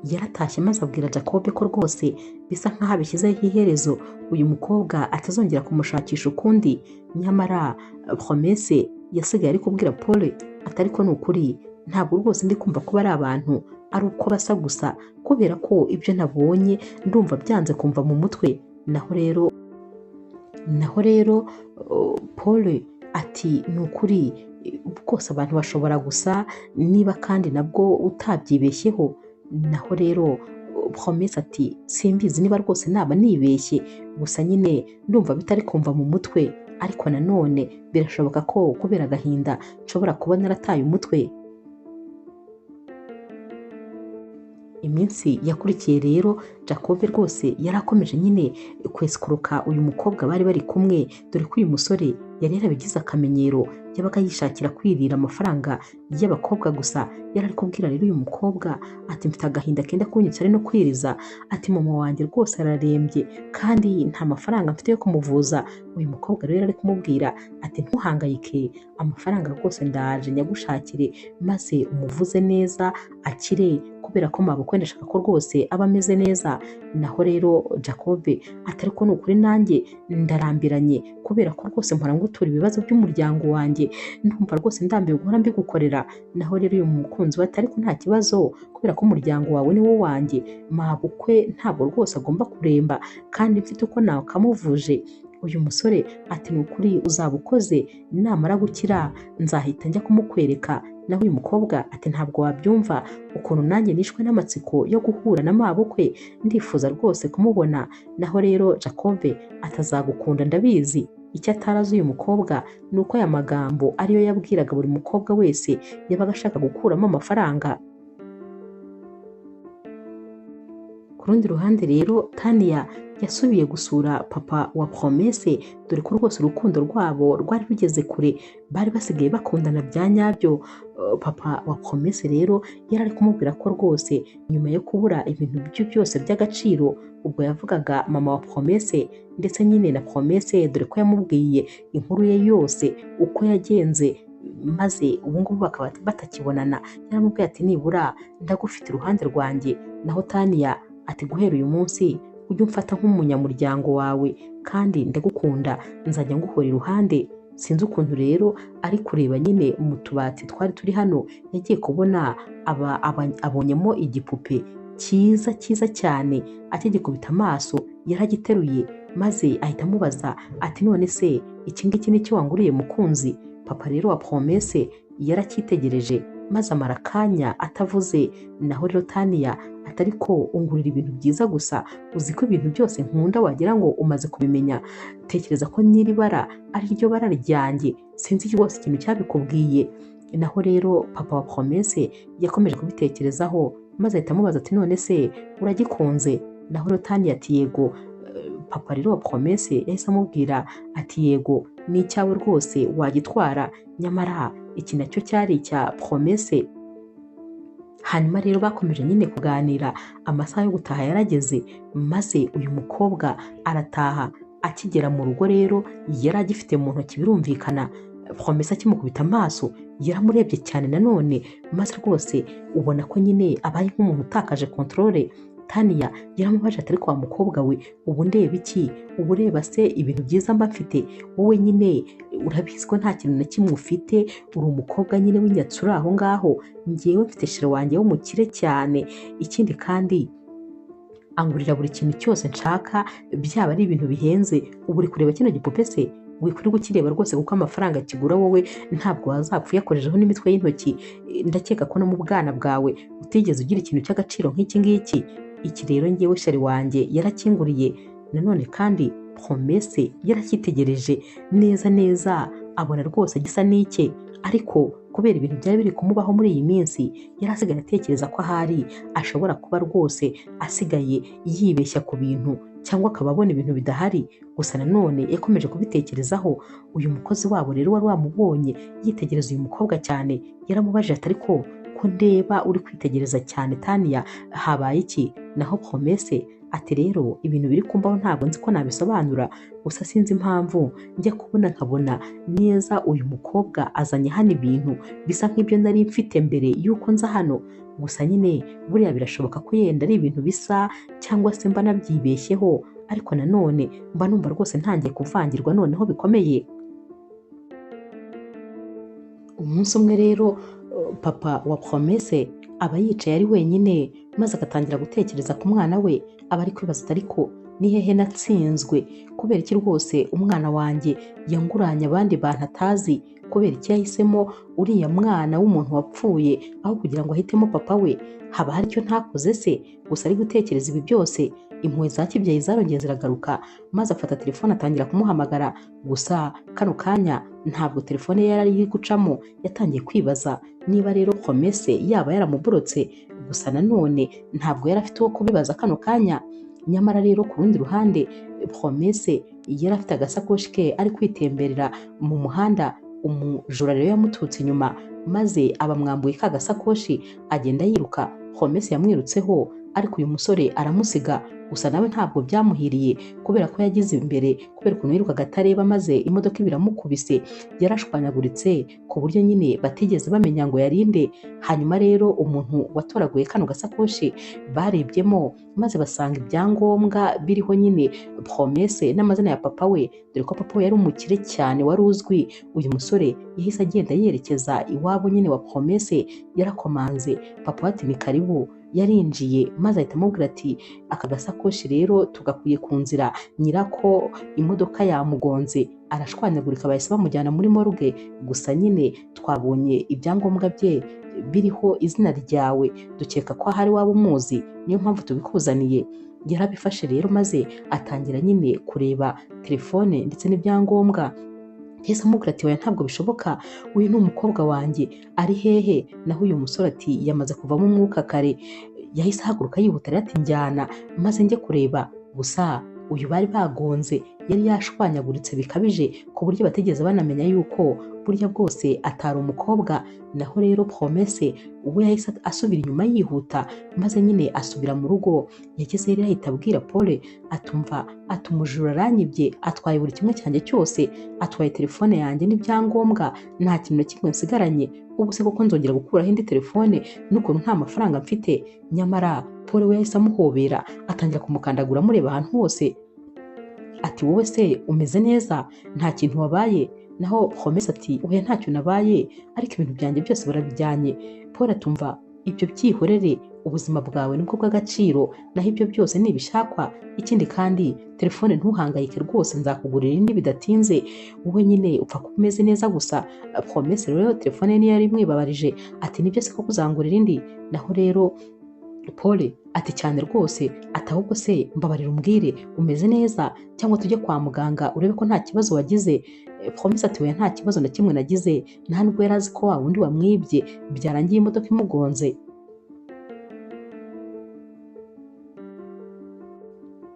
yaratashye maze abwira Jacob ko rwose bisa nk'aho abishyizeho iherezo, uyu mukobwa atazongera kumushakisha ukundi. Nyamara Promesse yasigaye ari kubwira Paul atari ko ni ukuri, ntabwo rwose ndi kumva ko bari abantu ari uko basa gusa, kubera ko ibyo nabonye ndumva byanze kumva mu mutwe. Naho rero Paul ati ni ukuri rwose abantu bashobora gusa, niba kandi nabwo utabyibeshyeho. Naho rero Promesse ati simbizi niba rwose naba nibeshye, gusa nyine ndumva bitari kumva mu mutwe, ariko nanone birashoboka ko kubera agahinda nshobora kuba narataye umutwe. Iminsi yakurikiye rero Jacob rwose yari akomeje nyine kwesikuruka uyu mukobwa bari bari kumwe, dore ko uyu musore yari yarabigize akamenyero, yabaga yishakira kwirira amafaranga y'abakobwa gusa. Yari ari kubwira rero uyu mukobwa ati mfite agahinda kenda kunyica ari no kwiriza, ati mama wanjye rwose ararembye kandi nta mafaranga mfite yo kumuvuza. Uyu mukobwa rero ari kumubwira ati ntuhangayike, amafaranga rwose ndaje nyagushakire maze umuvuze neza akire, kubera ko mabukwe ndashaka ko rwose aba ameze neza. Naho rero Jacob atari ko ni ukuri nanjye ndarambiranye, kubera ko rwose mpora ngutura ibibazo by'umuryango wanjye, ndumva rwose ndambiwe guhora mbigukorera. Naho rero uyu mukunzi we atari ko nta kibazo, kubera ko umuryango wawe ni wo wanjye, mabukwe ntabwo rwose agomba kuremba, kandi mfite uko nawe kamuvuje. Uyu musore ati ni ukuri uzaba ukoze, namara gukira nzahita njya kumukwereka. Naho uyu mukobwa ati ntabwo wabyumva ukuntu nanjye nishwe n'amatsiko yo guhura na mabukwe, ndifuza rwose kumubona. Naho rero Jacob atazagukunda ndabizi, icyo atarazi uyu mukobwa ni uko aya magambo ariyo yabwiraga buri mukobwa wese yabaga ashaka gukuramo amafaranga. Ku rundi ruhande rero Tania yasubiye gusura papa wa Promesse, dore ko rwose urukundo rwabo rwari rugeze kure, bari basigaye bakundana bya nyabyo. Papa wa Promesse rero yari ari kumubwira ko rwose nyuma yo kubura ibintu bye byose by'agaciro, ubwo yavugaga mama wa Promesse ndetse nyine na Promesse, dore ko yamubwiye inkuru ye yose uko yagenze, maze ubu ngubu bakaba batakibonana. Yaramubwiye ati nibura ndagufite iruhande rwanjye. Naho Tania ati guhera uyu munsi ujye umfata nk'umunyamuryango wawe, kandi ndagukunda, nzajya nguhora iruhande. Sinzi ukuntu rero ari kureba nyine mu tubati twari turi hano, yagiye kubona abonyemo igipupe cyiza cyiza cyane, akigikubita amaso yaragiteruye, maze ahita amubaza ati none se iki ngiki ni cyo wanguriye mukunzi? Papa rero wa Promesse yaracyitegereje maze amara akanya atavuze. Naho rero Tania atari ko ungurira ibintu byiza gusa, uzi ko ibintu byose nkunda wagira ngo umaze kubimenya. Tekereza ko n'iri bara ari ryo bara ryanjye, sinzi rwose ikintu cyabikubwiye. Naho rero papa wa Promesse yakomeje kubitekerezaho maze ahita amubaza ati none se uragikunze? Naho rero Tania ati yego. Papa rero wa Promesse yahise amubwira ati yego ni icyawe rwose wagitwara, nyamara iki nacyo cyari icya Promesse. Hanyuma rero bakomeje nyine kuganira, amasaha yo gutaha yarageze, maze uyu mukobwa arataha. Akigera mu rugo rero yari agifite mu ntoki, birumvikana Promesse akimukubita amaso yaramurebye cyane nanone, maze rwose ubona ko nyine abaye nk'umuntu utakaje controle. Tania yaramubaje ati ariko wa mukobwa we ubu ndeba iki, ubu ureba se ibintu byiza mba mfite, wowe nyine urabizi ko nta kintu na kimwe ufite, uri umukobwa nyine w'inyatsuri aho ngaho, njyewe mfite shira wanjye w'umukire cyane, ikindi kandi angurira buri kintu cyose nshaka, byaba ari ibintu bihenze, ubu uri kureba kino gipupe se, wikuri kukireba rwose kuko amafaranga kigura wowe ntabwo wazapfa uyakoreshejeho n'imitwe y'intoki, ndakeka ko no mu bwana bwawe utigeze ugira ikintu cy'agaciro nk'iki ngiki, iki rero njyewe shari wanjye yarakinguriye, nanone kandi promesse yaracyitegereje neza neza abona rwose gisa n'ike, ariko kubera ibintu byari biri kumubaho muri iyi minsi yari asigaye atekereza ko ahari ashobora kuba rwose asigaye yibeshya ku bintu cyangwa akaba abona ibintu bidahari, gusa nanone yakomeje kubitekerezaho. Uyu mukozi wabo rero wari wamubonye yitegereza uyu mukobwa cyane, yaramubajije ati ariko ko ndeba uri kwitegereza cyane Tania, habaye iki? Naho Promesse ati rero ibintu biri kumbaho ntabwo nzi ko nabisobanura, gusa sinzi impamvu njya kubona nkabona neza uyu mukobwa azanye hano ibintu bisa nk'ibyo nari mfite mbere y'uko nza hano, gusa nyine buriya birashoboka ko yenda ari ibintu bisa cyangwa se mba nabyibeshyeho, ariko nanone mba numva rwose ntangiye kuvangirwa noneho bikomeye. Umunsi umwe rero papa wa Promesse aba yicaye ari wenyine maze agatangira gutekereza ku mwana we, aba ari kwibaza ariko ni hehe natsinzwe, kubera iki rwose umwana wanjye yanguranye abandi bantu atazi, kubera iki yahisemo uriya mwana w'umuntu wapfuye aho kugira ngo ahitemo papa we, haba hari icyo ntakoze se? Gusa ari gutekereza ibi byose impuhwe za kibyeyi zarongeye ziragaruka, maze afata telefone atangira kumuhamagara, gusa kano kanya ntabwo telefone ye yari iri gucamo, yatangiye kwibaza niba rero Promesse yaba yaramuborotse, gusa nanone ntabwo yari afite uwo kubibaza kano kanya. Nyamara rero ku rundi ruhande Promesse yari afite agasakoshi ke ari kwitemberera mu muhanda, umujura rero yamututse inyuma maze abamwambuye ka gasakoshi agenda yiruka, Promesse yamwirutseho ariko uyu musore aramusiga, gusa nawe ntabwo byamuhiriye kubera ko yagize imbere, kubera ukuntu yirukaga atareba maze imodoka ibiramukubise, yarashwanyaguritse ku buryo nyine batigeze bamenya ngo yarinde. Hanyuma rero umuntu watoraguye kano gasakoshi barebyemo maze basanga ibyangombwa biriho nyine Promesse n'amazina ya papa we, dore ko papa we yari umukire cyane wari uzwi. Uyu musore yahise agenda yerekeza iwabo nyine wa Promesse, yarakomanze, papa ati ni karibu, yarinjiye maze ahita amubwira ati aka gasakoshi rero tugakuye ku nzira, nyirako imodoka yamugonze arashwanyagurika, bahise bamujyana muri morgue, gusa nyine twabonye ibyangombwa bye biriho izina ryawe, dukeka ko ahari waba umuzi, niyo mpamvu tubikuzaniye. Yarabifashe rero maze atangira nyine kureba telefone ndetse n'ibyangombwa, yahise amubwira ati oya ntabwo bishoboka, uyu ni umukobwa wanjye, ari hehe? Naho uyu musore ati yamaze kuvamo umwuka kare. Yahise ahaguruka yihuta ati njyana maze njye kureba, gusa uyu bari bagonze yari yashwanyaguritse bikabije ku buryo batigeze banamenya yuko burya bwose atari umukobwa. Naho rero Promesse ubwo yahise asubira inyuma yihuta maze nyine asubira mu rugo, yageze rero ahita abwira Paul atumva umujura aranyibye, atwaye buri kimwe cyanjye cyose, atwaye telefone yanjye n'ibyangombwa, nta kintu na kimwe nsigaranye, ubu se koko nzongera gukuraho indi telefone n'ukuntu nta mafaranga mfite? Nyamara Paul we yahise amuhobera atangira kumukandagura amureba ahantu hose, ati wowe se umeze neza, nta kintu wabaye? Naho Promesse ati oya ntacyo nabaye, ariko ibintu byanjye byose barabijyanye. Paul atumva ibyo byihorere, ubuzima bwawe nibwo bw'agaciro, naho ibyo byose nibishakwa, ikindi kandi telefone ntuhangayike rwose, nzakugurira indi bidatinze, wowe nyine upfa kuba umeze neza gusa. Promesse rero telefone ye niyo yari imwibabarije, ati nibyo se koko uzangurira indi? Naho rero Paul ati cyane rwose, ati ahubwo se mbabarira umbwire umeze neza cyangwa tujye kwa muganga urebe ko nta kibazo wagize. Promesse ati oya nta kibazo na kimwe nagize, nta nubwo yari azi ko wa wundi wamwibye byarangiye imodoka imugonze.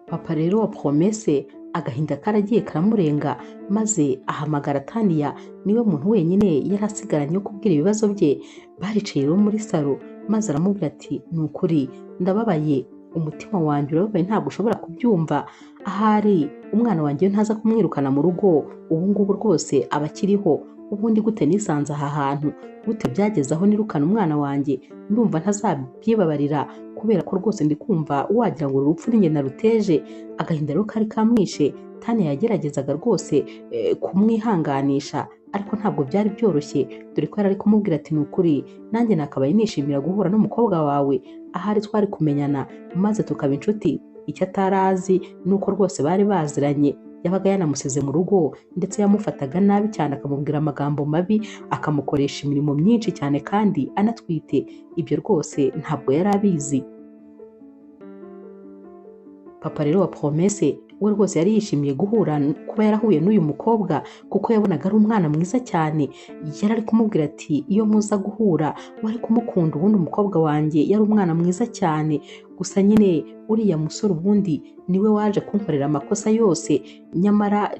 Papa rero wa Promesse agahinda karagiye karamurenga maze ahamagara Tania, niwe muntu wenyine yari asigaranye yo kubwira ibibazo bye. Baricaye rero muri salo maze aramubwira ati ni ukuri ndababaye, umutima wanjye urababaye ntabwo ushobora kubyumva, ahari umwana wanjye ntaza kumwirukana mu rugo ubu ngubu rwose aba akiriho, ubundi gute nisanze aha hantu, gute byageze aho nirukana umwana wanjye, ndumva ntazabyibabarira kubera ko rwose ndi kumva wagira ngo uru rupfu ni njye naruteje. Agahinda rero kari kamwishe, Tania yageragezaga rwose kumwihanganisha ariko ntabwo byari byoroshye, dore ko yari ari kumubwira ati ni ukuri nanjye nakabaye nishimira guhura n'umukobwa wawe, ahari twari kumenyana maze tukaba inshuti. Icyo atari azi ni uko rwose bari baziranye, yabaga yanamusize mu rugo ndetse yamufataga nabi cyane, akamubwira amagambo mabi, akamukoresha imirimo myinshi cyane kandi anatwite. Ibyo rwose ntabwo yari abizi. Papa rero wa Promesse we rwose yari yishimiye guhura kuba yarahuye n'uyu mukobwa kuko yabonaga ari umwana mwiza cyane. Yari ari kumubwira ati iyo muza guhura wari kumukunda, ubundi umukobwa wanjye yari umwana mwiza cyane, gusa nyine uriya musore ubundi niwe waje kunkorera amakosa yose, nyamara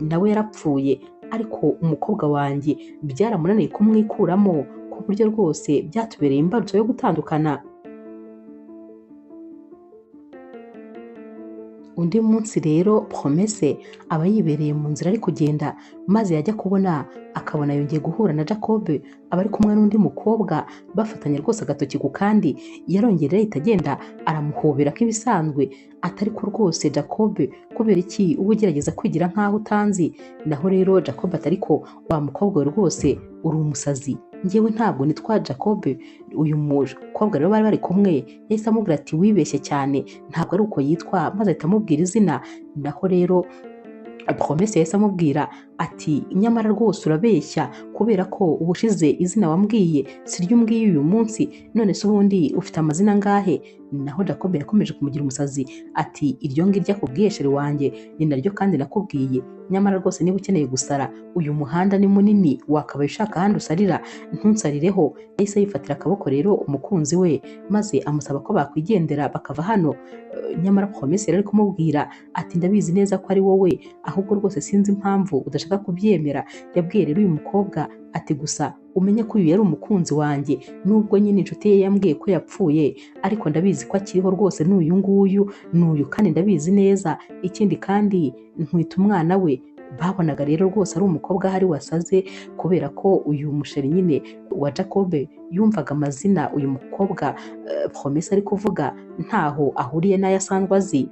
nawe yarapfuye, ariko umukobwa wanjye byaramunaniye kumwikuramo ku buryo rwose byatubereye imbarutso yo gutandukana. Undi munsi rero Promesse aba yibereye mu nzira ari kugenda, maze yajya kubona akabona yongeye guhura na Jacob, aba ari kumwe n'undi mukobwa bafatanya rwose agatoki ku kandi. Yarongera ahita agenda aramuhobera nk'ibisanzwe, atari ko rwose Jacob kubera iki uba ugerageza kwigira nk'aho utanzi. Naho rero Jacob atari ko wa mukobwa we rwose uri umusazi, njyewe ntabwo nitwa Jacob. Uyu mukobwa rero bari kumwe yahise amubwira ati wibeshye cyane, ntabwo ari uko yitwa, maze ahita amubwira izina. Naho rero Promesse yahise amubwira ati nyamara rwose urabeshya kubera ko ubushize izina wambwiye siryo umbwiye uyu munsi, none se ubundi ufite amazina angahe? Naho Jacob yakomeje kumugira umusazi ati iryo ngiryo akubwiye sheri wanjye ni naryo kandi nakubwiye, nyamara rwose niba ukeneye gusara uyu muhanda ni munini, wakabaye ushaka ahandi usarira, ntunsarireho. Yahise yifatira akaboko rero umukunzi we maze amusaba ko bakwigendera bakava hano. Nyamara Promesse yari ari kumubwira ati ndabizi neza ko ari wowe, ahubwo rwose sinzi impamvu udashaka kubyemera. Yabwiye rero uyu mukobwa ati gusa umenye ko uyu yari umukunzi wanjye, nubwo nyine inshuti ye yambwiye ko yapfuye, ariko ndabizi ko akiriho rwose, n'uyu nguyu n'uyu kandi ndabizi neza. Ikindi kandi ntwita umwana we. Babonaga rero rwose ari umukobwa ahari wasaze kubera ko uyu musheri nyine wa Jacob yumvaga amazina uyu mukobwa Promesse ari kuvuga ntaho ahuriye n'ayo asanzwe azi.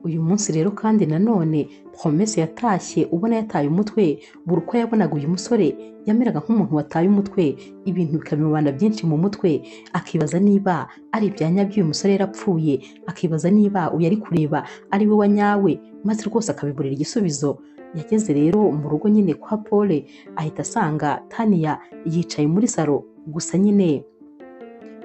Uyu munsi rero kandi nanone Promesse yatashye ubona yataye umutwe, buri uko yabonaga uyu musore yameraga nk'umuntu wataye umutwe, ibintu bikamubana byinshi mu mutwe, akibaza niba ari ibya nyabyo uyu musore yarapfuye, akibaza niba uyu ari kureba ari we wa nyawe, maze rwose akabiburira igisubizo. Yageze rero mu rugo nyine kwa Paul, ahita asanga Tania yicaye muri salo, gusa nyine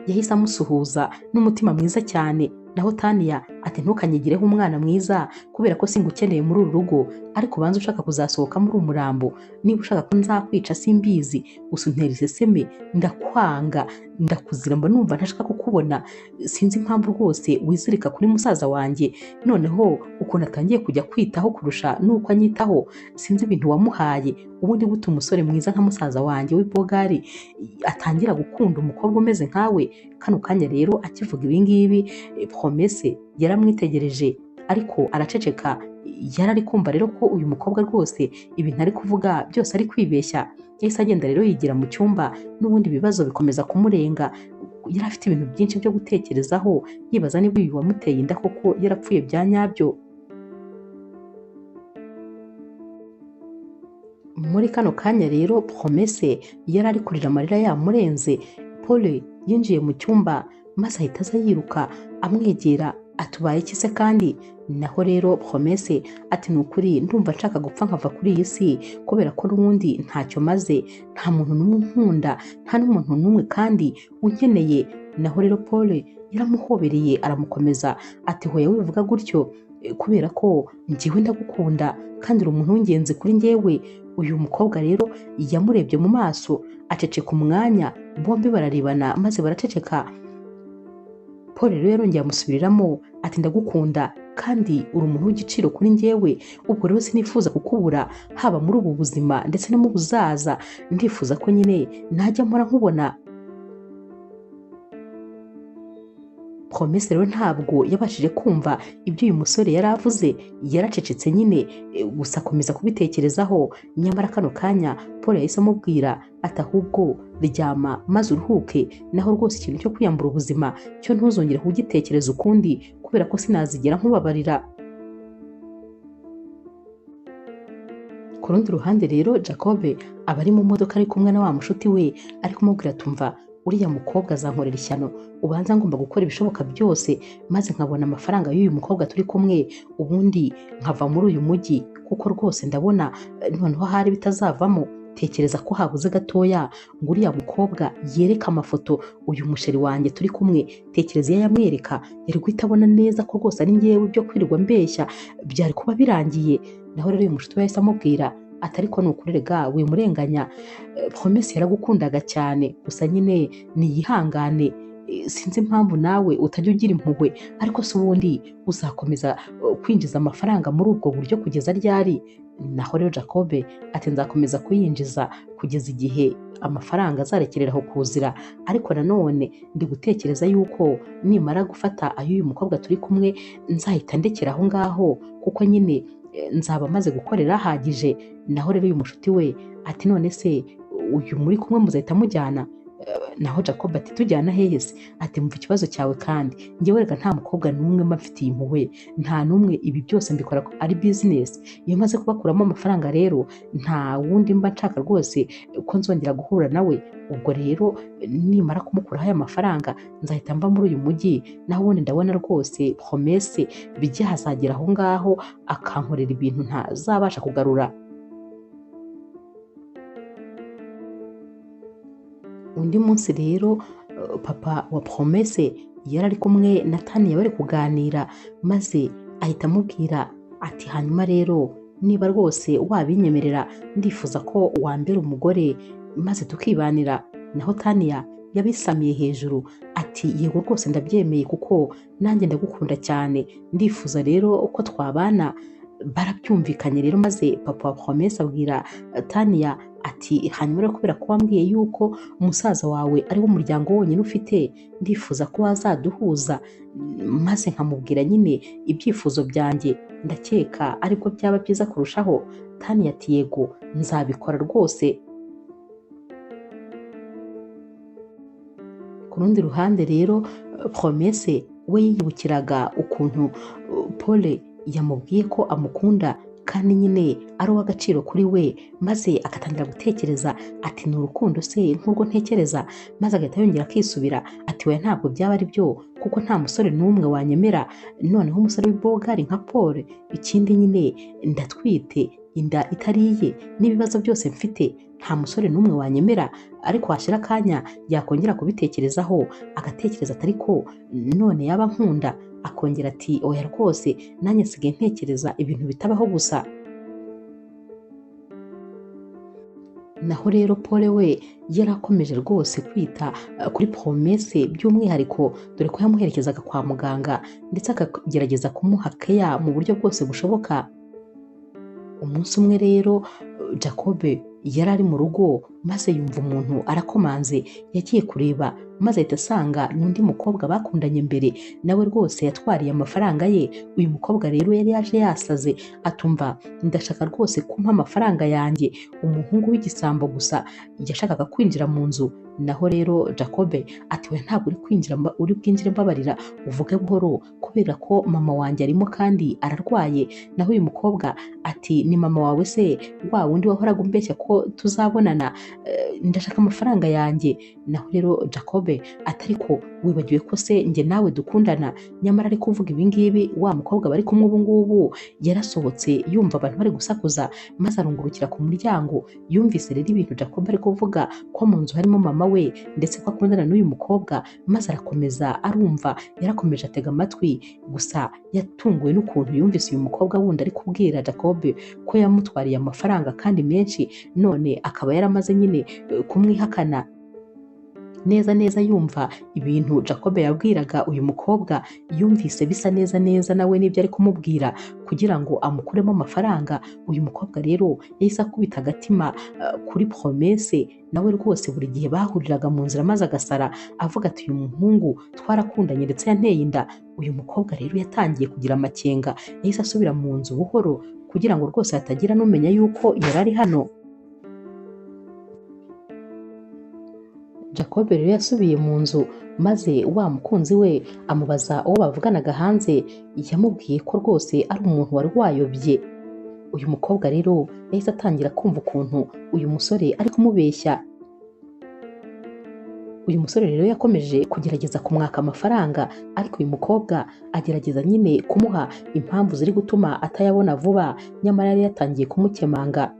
yahise amusuhuza n'umutima mwiza cyane. Naho Tania ati ntukanyigireho umwana mwiza kubera ko singukeneye muri uru rugo, ariko ubanza ushaka kuzasohoka muri umurambo, niba ushaka ko nzakwica simbizi, gusa untera iseseme, ndakwanga, ndakuzira, mba numva ntashaka kukubona. Sinzi impamvu rwose wizirika kuri musaza wanjye, noneho ukuntu atangiye kujya kwitaho kurusha nuko anyitaho, sinzi ibintu wamuhaye. Ubundi gute umusore mwiza nka musaza wanjye w'ibogari atangira gukunda umukobwa umeze nkawe? Kano kanya rero akivuga ibingibi Promesse yaramwitegereje ariko araceceka. Yari ari kumva rero ko uyu mukobwa rwose ibintu ari kuvuga byose ari kwibeshya. Yahise agenda rero yigira mu cyumba, n'ubundi ibibazo bikomeza kumurenga. Yari afite ibintu byinshi byo gutekerezaho, yibaza niba uyu wamuteye inda koko yarapfuye bya nyabyo. Muri kano kanya rero Promesse yari ari kurira amarira yamurenze. Paul yinjiye mu cyumba maze ahita aza yiruka amwegera, atubaye iki se kandi? Naho rero Promesse ati ni ukuri ndumva nshaka gupfa nkava kuri iyi si kubera ko n'ubundi ntacyo maze, nta muntu n'umwe nkunda, nta n'umuntu n'umwe kandi unkeneye. Naho rero Paul yaramuhobereye aramukomeza ati hoya wivuga gutyo, kubera ko njyewe ndagukunda kandi uri umuntu w'ingenzi kuri njyewe. Uyu mukobwa rero yamurebye mu maso, aceceka umwanya, bombi bararebana maze baraceceka. Paul rero yarongeye amusubiriramo ati ndagukunda kandi uri umuntu w'igiciro kuri njyewe, ubwo rero sinifuza kukubura, haba muri ubu buzima ndetse no mu buzaza. Ndifuza ko nyine najya mpora nkubona. Promesse rero ntabwo yabashije kumva ibyo uyu musore yari avuze, yaracecetse nyine, gusa akomeza kubitekerezaho. Nyamara kano kanya Paul yahise amubwira ati ahubwo ryama maze uruhuke, naho rwose ikintu cyo kwiyambura ubuzima cyo ntuzongere kugitekereza ukundi, kubera ko sinazigera nkubabarira. Ku rundi ruhande rero Jacob aba ari mu modoka ari kumwe na wa mushuti we, ari kumubwira tumva uriya mukobwa azankorera ishyano, ubanza ngomba gukora ibishoboka byose maze nkabona amafaranga y'uyu mukobwa turi kumwe, ubundi nkava muri uyu mujyi, kuko rwose ndabona noneho hari bitazavamo. Tekereza ko habuze gatoya ngo uriya mukobwa yereka amafoto uyu musheri wanjye turi kumwe. Tekereza iyo yamwereka yari guhita abona neza ko rwose ari ngewe, byo kwirirwa mbeshya byari kuba birangiye. Naho rero uyu mushuti we yahise amubwira ati ariko ni ukuri rega wimurenganya, Promesse yaragukundaga cyane, gusa nyine niyihangane, sinzi impamvu nawe utajya ugira impuhwe, ariko se ubundi uzakomeza kwinjiza amafaranga muri ubwo buryo kugeza ryari? Naho rero Jacob ati nzakomeza kuyinjiza kugeza igihe amafaranga azarekereraho kuzira, ariko nanone ndi gutekereza yuko nimara gufata ay'uyu mukobwa turi kumwe nzahita ndekera aho ngaho, kuko nyine nzaba maze gukorera ahagije. Naho rero uyu mushuti we ati none se uyu muri kumwe muzahita mujyana? Naho Jacob ati tujyana hehe se? Ati mva ikibazo cyawe, kandi njyewe reka nta mukobwa n'umwe mbafitiye impuhwe, nta n'umwe. Ibi byose mbikora ari business, iyo maze kubakuramo amafaranga rero nta wundi mba nshaka rwose ko nzongera guhura nawe. Ubwo rero nimara kumukuraho aya mafaranga nzahita mba muri uyu mujyi, naho ubundi ndabona rwose Promesse bijya hazagera aho ngaho akankorera ibintu ntazabasha kugarura. Undi munsi rero papa wa Promesse yari ari kumwe na Tania bari kuganira, maze ahita amubwira ati hanyuma rero niba rwose wabinyemerera ndifuza ko wambera umugore maze tukibanira. Naho Tania yabisamiye hejuru ati yego rwose ndabyemeye, kuko nanjye ndagukunda cyane, ndifuza rero ko twabana. Barabyumvikanye rero, maze papa wa Promesse abwira Tania ati hanyuma rero kubera ko wambwiye yuko umusaza wawe ari wo muryango wonyine ufite, ndifuza ko wazaduhuza maze nkamubwira nyine ibyifuzo byanjye, ndakeka aribwo byaba byiza kurushaho. Tania ati yego nzabikora rwose. Ku rundi ruhande rero Promesse we yiyibukiraga ukuntu Paul yamubwiye ko amukunda kandi nyine ari uw'agaciro kuri we, maze agatangira gutekereza ati ni urukundo se nk'urwo ntekereza, maze agahita yongera akisubira ati we ntabwo byaba ari byo, kuko nta musore n'umwe wanyemera, noneho umusore w'ibogari nka Paul. Ikindi nyine ndatwite, inda itariye, n'ibibazo byose mfite, nta musore n'umwe wanyemera. Ariko hashira akanya yakongera kubitekerezaho, agatekereza ati ariko none yaba nkunda, akongera ati oya rwose nanjye nsigaye ntekereza ibintu bitabaho gusa. Naho rero Paul we yarakomeje rwose kwita kuri Promesse by'umwihariko, dore ko yamuherekezaga kwa muganga ndetse akagerageza kumuha keya mu buryo bwose bushoboka. Umunsi umwe rero Jacob yari ari mu rugo, maze yumva umuntu arakomanze. Yagiye kureba maze ahita asanga n'undi mukobwa bakundanye mbere, nawe rwose yatwariye amafaranga ye. Uyu mukobwa rero yari yaje yasaze, atumva ndashaka rwose kumpa amafaranga yanjye. Umuhungu w'igisambo gusa yashakaga kwinjira mu nzu. Naho rero Jacob ati we ntabwo uri bwinjire mbabarira, uvuge buhoro kubera ko mama wanjye arimo kandi ararwaye. Naho uyu mukobwa ati ni mama wawe se, wa wundi wahoraga umbeshya ko tuzabonana? Ndashaka amafaranga yanjye. Naho rero Jacob ati ariko wibagiwe ko se njye nawe dukundana? Nyamara ari kuvuga ibingibi wa mukobwa bari kumwe ubu ngubu yarasohotse yumva abantu bari gusakuza, maze arungurukira ku muryango. Yumvise rero ibintu Jacob ari kuvuga, ko mu nzu harimo mama we ndetse ko akundana n'uyu mukobwa, maze arakomeza arumva. Yarakomeje atega amatwi, gusa yatunguwe n'ukuntu yumvise uyu mukobwa wundi ari kubwira Jacob ko yamutwariye amafaranga kandi menshi, none akaba yaramaze nyine kumwihakana. neza neza yumva ibintu Jacob yabwiraga uyu mukobwa, yumvise bisa neza neza nawe n'ibyo ari kumubwira kugira ngo amukuremo amafaranga. Uyu mukobwa rero yahise akubita agatima kuri Promesse, nawe rwose buri gihe bahuriraga mu nzira maze agasara avuga ati uyu muhungu twarakundanye ndetse yanteye inda. Uyu mukobwa rero yatangiye kugira amakenga, yahise asubira mu nzu buhoro kugira ngo rwose hatagira n'umenya yuko yari ari hano. Jacob rero yasubiye mu nzu maze wa mukunzi we amubaza uwo bavuganaga hanze, yamubwiye ko rwose ari umuntu wari wayobye. Uyu mukobwa rero yahise atangira kumva ukuntu uyu musore ari kumubeshya. Uyu musore rero yakomeje kugerageza kumwaka amafaranga, ariko uyu mukobwa agerageza nyine kumuha impamvu ziri gutuma atayabona vuba, nyamara yari yatangiye kumukemanga.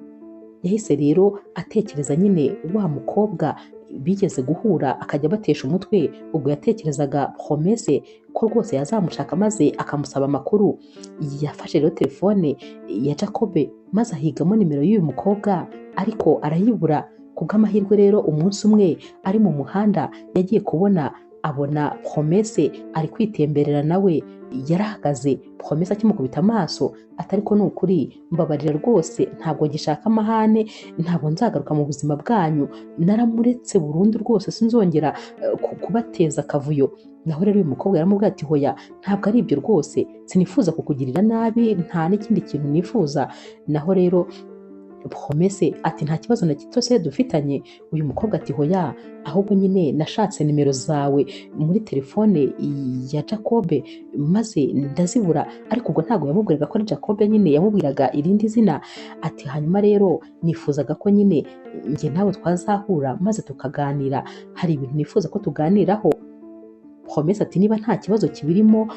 Yahise rero atekereza nyine wa mukobwa bigeze guhura akajya batesha umutwe, ubwo yatekerezaga Promesse ko rwose yazamushaka maze akamusaba amakuru. Yafashe rero telefone ya Jacob maze ahigamo nimero y'uyu mukobwa ariko arayibura. Kubw'amahirwe rero umunsi umwe ari mu muhanda yagiye kubona abona Promesse ari kwitemberera, nawe yarahagaze. Promesse akimukubita amaso ati ariko ni ukuri mbabarira rwose, ntabwo ngishaka amahane, ntabwo nzagaruka mu buzima bwanyu, naramuretse burundu rwose, sinzongera kubateza akavuyo. Naho rero uyu mukobwa yaramubwiye ati hoya, ntabwo ari ibyo rwose, sinifuza kukugirira nabi, nta n'ikindi kintu nifuza. Naho rero Promesse ati nta kibazo na gito se dufitanye. Uyu mukobwa ati hoya, ahubwo nyine nashatse nimero zawe muri telefone ya Jacob maze ndazibura. Ariko ubwo ntabwo yamubwiraga ko ari Jacob, nyine yamubwiraga irindi zina. Ati hanyuma rero nifuzaga ko nyine njye nawe twazahura maze tukaganira, hari ibintu nifuza ko tuganiraho. Promesse ati niba nta kibazo kibirimo,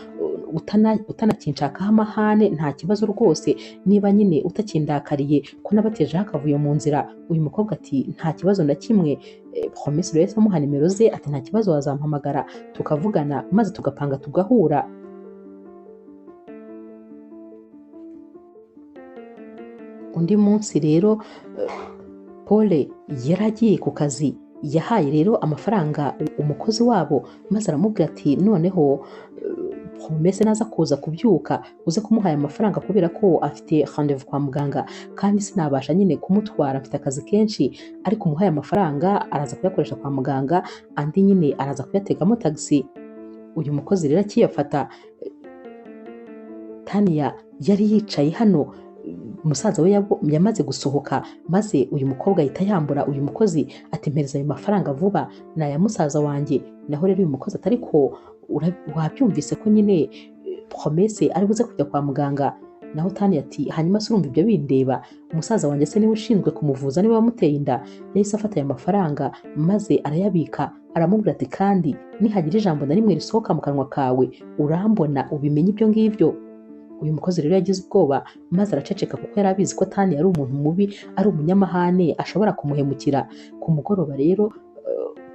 utanakinshakaho amahane, nta kibazo rwose, niba nyine utakindakariye ko nabatejeho akavuyo mu nzira. Uyu mukobwa ati nta kibazo na kimwe. Promesse rero yahise amuha nimero ze ati nta kibazo, wazampamagara tukavugana maze tugapanga tugahura. Undi munsi rero Paul yari agiye ku kazi, yahaye rero amafaranga umukozi wabo maze aramubwira ati noneho Promesse naza kuza kubyuka uze kumuha aya mafaranga kubera ko afite rendez-vous kwa muganga kandi sinabasha nyine kumutwara, afite akazi kenshi, ariko umuhaye amafaranga araza kuyakoresha kwa muganga, andi nyine araza kuyategamo taxi. Uyu mukozi rero akiyafata, Tania yari yicaye hano, umusaza we yamaze gusohoka, maze uyu mukobwa ahita yambura uyu mukozi ati mpereza ayo mafaranga vuba, ni aya musaza wanjye. Naho rero uyu mukozi atari ko wabyumvise ko nyine Promesse ari buze kujya kwa muganga. Naho Tania ati hanyuma se urumva ibyo bindeba, umusaza wanjye se niwe ushinzwe kumuvuza, niwe wamuteye inda. Yahise afata aya mafaranga maze arayabika, aramubwira ati kandi nihagira ijambo na rimwe risohoka mu kanwa kawe urambona ubimenye ibyo ngibyo. Uyu mukozi rero yagize ubwoba maze araceceka kuko yari abizi ko Tania ari umuntu mubi, ari umunyamahane, ashobora kumuhemukira. Ku mugoroba rero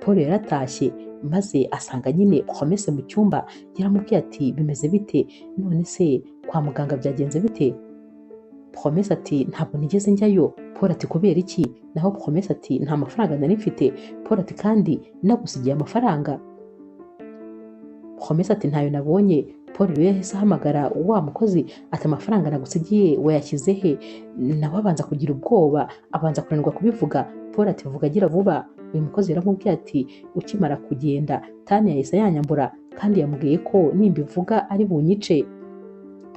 Paul yaratashye maze asanga nyine Promesse mu cyumba, yaramubwiye ati bimeze bite, none se kwa muganga byagenze bite? Promesse ati ntabwo nigeze njyayo. Paul ati kubera iki? Naho Promesse ati nta mafaranga nari mfite. Paul ati kandi nagusigiye amafaranga? Promesse ati ntayo nabonye. Paul rero yahise ahamagara wa mukozi ati amafaranga nagusigiye wayashyize he? Nawe abanza kugira ubwoba, abanza kunanirwa kubivuga. Paul ati vuga agira vuba. Uyu mukozi yaramubwiye ati ukimara kugenda Tania yahise yanyambura kandi yamubwiye ko nimbivuga ari bunyice.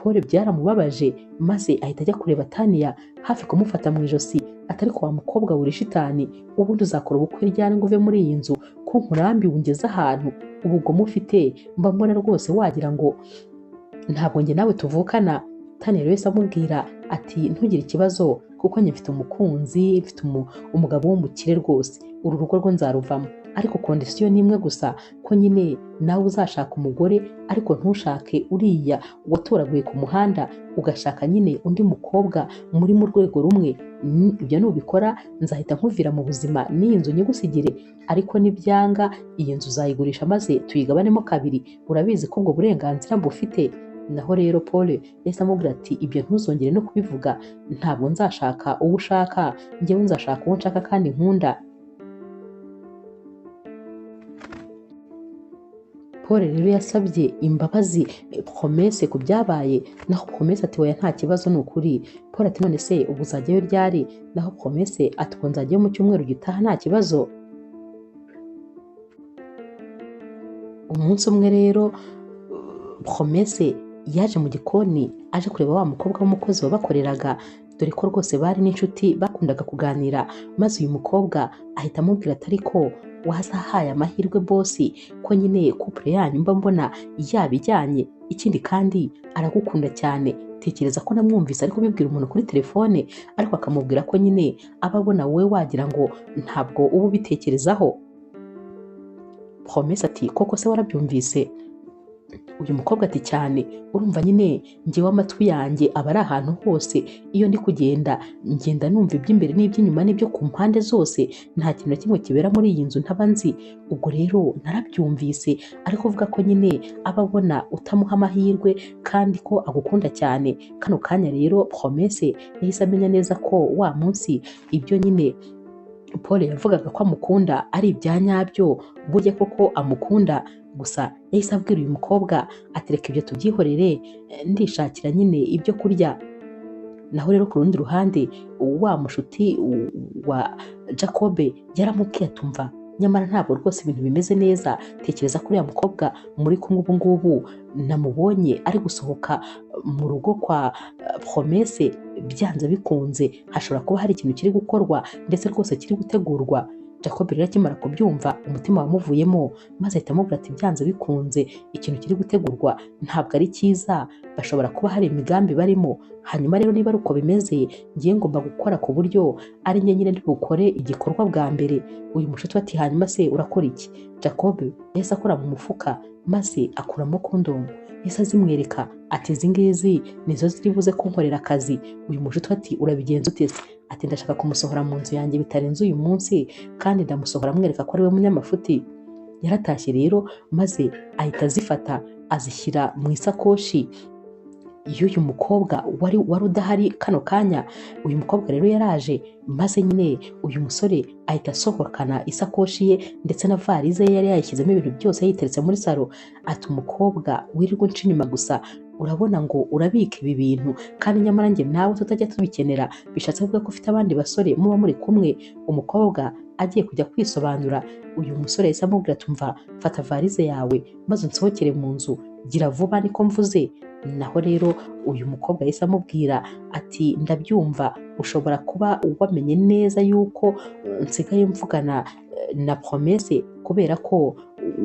Paul byaramubabaje maze ahita ajya kureba Tania hafi kumufata mu ijosi, atari ko wa mukobwa buri shitani, ubundi uzakora ubukwe ryari ngo uve muri iyi nzu, ko nkurambi ungeze ahantu ubu ubwo mufite mba mbona rwose wagira ngo ntabwo njye nawe tuvukana. Tania rero yahise amubwira ati ntugire ikibazo kuko njye mfite umukunzi, mfite umugabo w'umukire rwose, uru rugo rwo nzaruvamo, ariko kondisiyo ni imwe gusa, ko nyine nawe uzashaka umugore ariko ntushake uriya watoraguye ku muhanda, ugashaka nyine undi mukobwa muri mu rwego rumwe. Ibyo nubikora nzahita nkuvira mu buzima n'iyi nzu nyigusigire, ariko nibyanga iyi nzu uzayigurisha maze tuyigabanemo kabiri, urabizi ko ubwo burenganzira mbufite. Naho rero Paul yahise amubwira ati ibyo ntuzongere no kubivuga, ntabwo nzashaka uwo ushaka, njyewe nzashaka uwo nshaka kandi nkunda. Paul rero yasabye imbabazi Promesse ku byabaye, naho Promesse ati oya nta kibazo ni ukuri. Paul ati none se ubu uzajyayo ryari? Naho Promesse ati ngo nzajyayo mu cyumweru gitaha nta kibazo. Umunsi umwe rero Promesse yaje mu gikoni aje kureba wa mukobwa w'umukozi wabakoreraga, dore ko rwose bari n'inshuti bakundaga kuganira, maze uyu mukobwa ahita amubwira ati ariko wazahaye amahirwe bosi ko nyine couple yanyu mba mbona yabijyanye, ikindi kandi aragukunda cyane. Tekereza ko namwumvise ariko bibwira umuntu kuri telefone, ariko akamubwira ko nyine aba abona wowe wagira ngo ntabwo uba ubitekerezaho. Promesse ati koko se warabyumvise? Uyu mukobwa ati cyane, urumva nyine njyewe amatwi yanjye aba ari ahantu hose, iyo ndi kugenda ngenda numva iby'imbere n'iby'inyuma n'ibyo ku mpande zose, nta kintu na kimwe kibera muri iyi nzu ntaba nzi. Ubwo rero narabyumvise, ariko uvuga ko nyine aba abona utamuha amahirwe kandi ko agukunda cyane. Kano kanya rero Promesse yahise amenya neza ko wa munsi ibyo nyine Paul yavugaga ko amukunda ari ibya nyabyo, burya koko amukunda. Gusa yahise abwira uyu mukobwa ati reka ibyo tubyihorere, ndishakira nyine ibyo kurya. Naho rero ku rundi ruhande wa mushuti wa Jacob yaramubwiye atumva nyamara ntabwo rwose ibintu bimeze neza. Tekereza ko uriya mukobwa muri kumwe ubu ngubu namubonye ari gusohoka mu rugo kwa Promesse, byanze bikunze hashobora kuba hari ikintu kiri gukorwa ndetse rwose kiri gutegurwa. Jacob rero akimara kubyumva umutima wamuvuyemo, maze ahita amubwira ati byanze bikunze ikintu kiri gutegurwa ntabwo ari cyiza, bashobora kuba hari imigambi barimo. Hanyuma rero niba ari uko bimeze, ngiye ngomba gukora ku buryo ari njye nyine ndi bukore igikorwa bwa mbere. Uyu mushuti ati hanyuma se urakora iki? Jacob yahise akora mu mufuka maze akuramo kondomu, yahise azimwereka ati izi ngizi nizo ziri buze kunkorera akazi. Uyu mushuti ati urabigenza ute se? Ati ndashaka kumusohora mu nzu yanjye bitarenze uyu munsi, kandi ndamusohora amwereka ko ari we munyamafuti. Yaratashye rero maze ahita azifata azishyira mu isakoshi y'uyu mukobwa wari udahari kano kanya. Uyu mukobwa rero yaraje, maze nyine uyu musore ahita asohokana isakoshi ye ndetse na varize ye yari yayishyizemo ibintu byose yiteretse muri salo. Ati umukobwa wirirwa unca inyuma gusa, urabona ngo urabika ibi bintu kandi nyamara njye nawe tutajya tubikenera, bishatse kuvuga ko ufite abandi basore muba muri kumwe. Umukobwa agiye kujya kwisobanura, uyu musore yahise amubwira tumva fata varize yawe maze unsohokere mu nzu, gira vuba niko mvuze. Naho rero uyu mukobwa yahise amubwira ati ndabyumva, ushobora kuba wamenye neza yuko nsigaye mvugana na Promesse kubera ko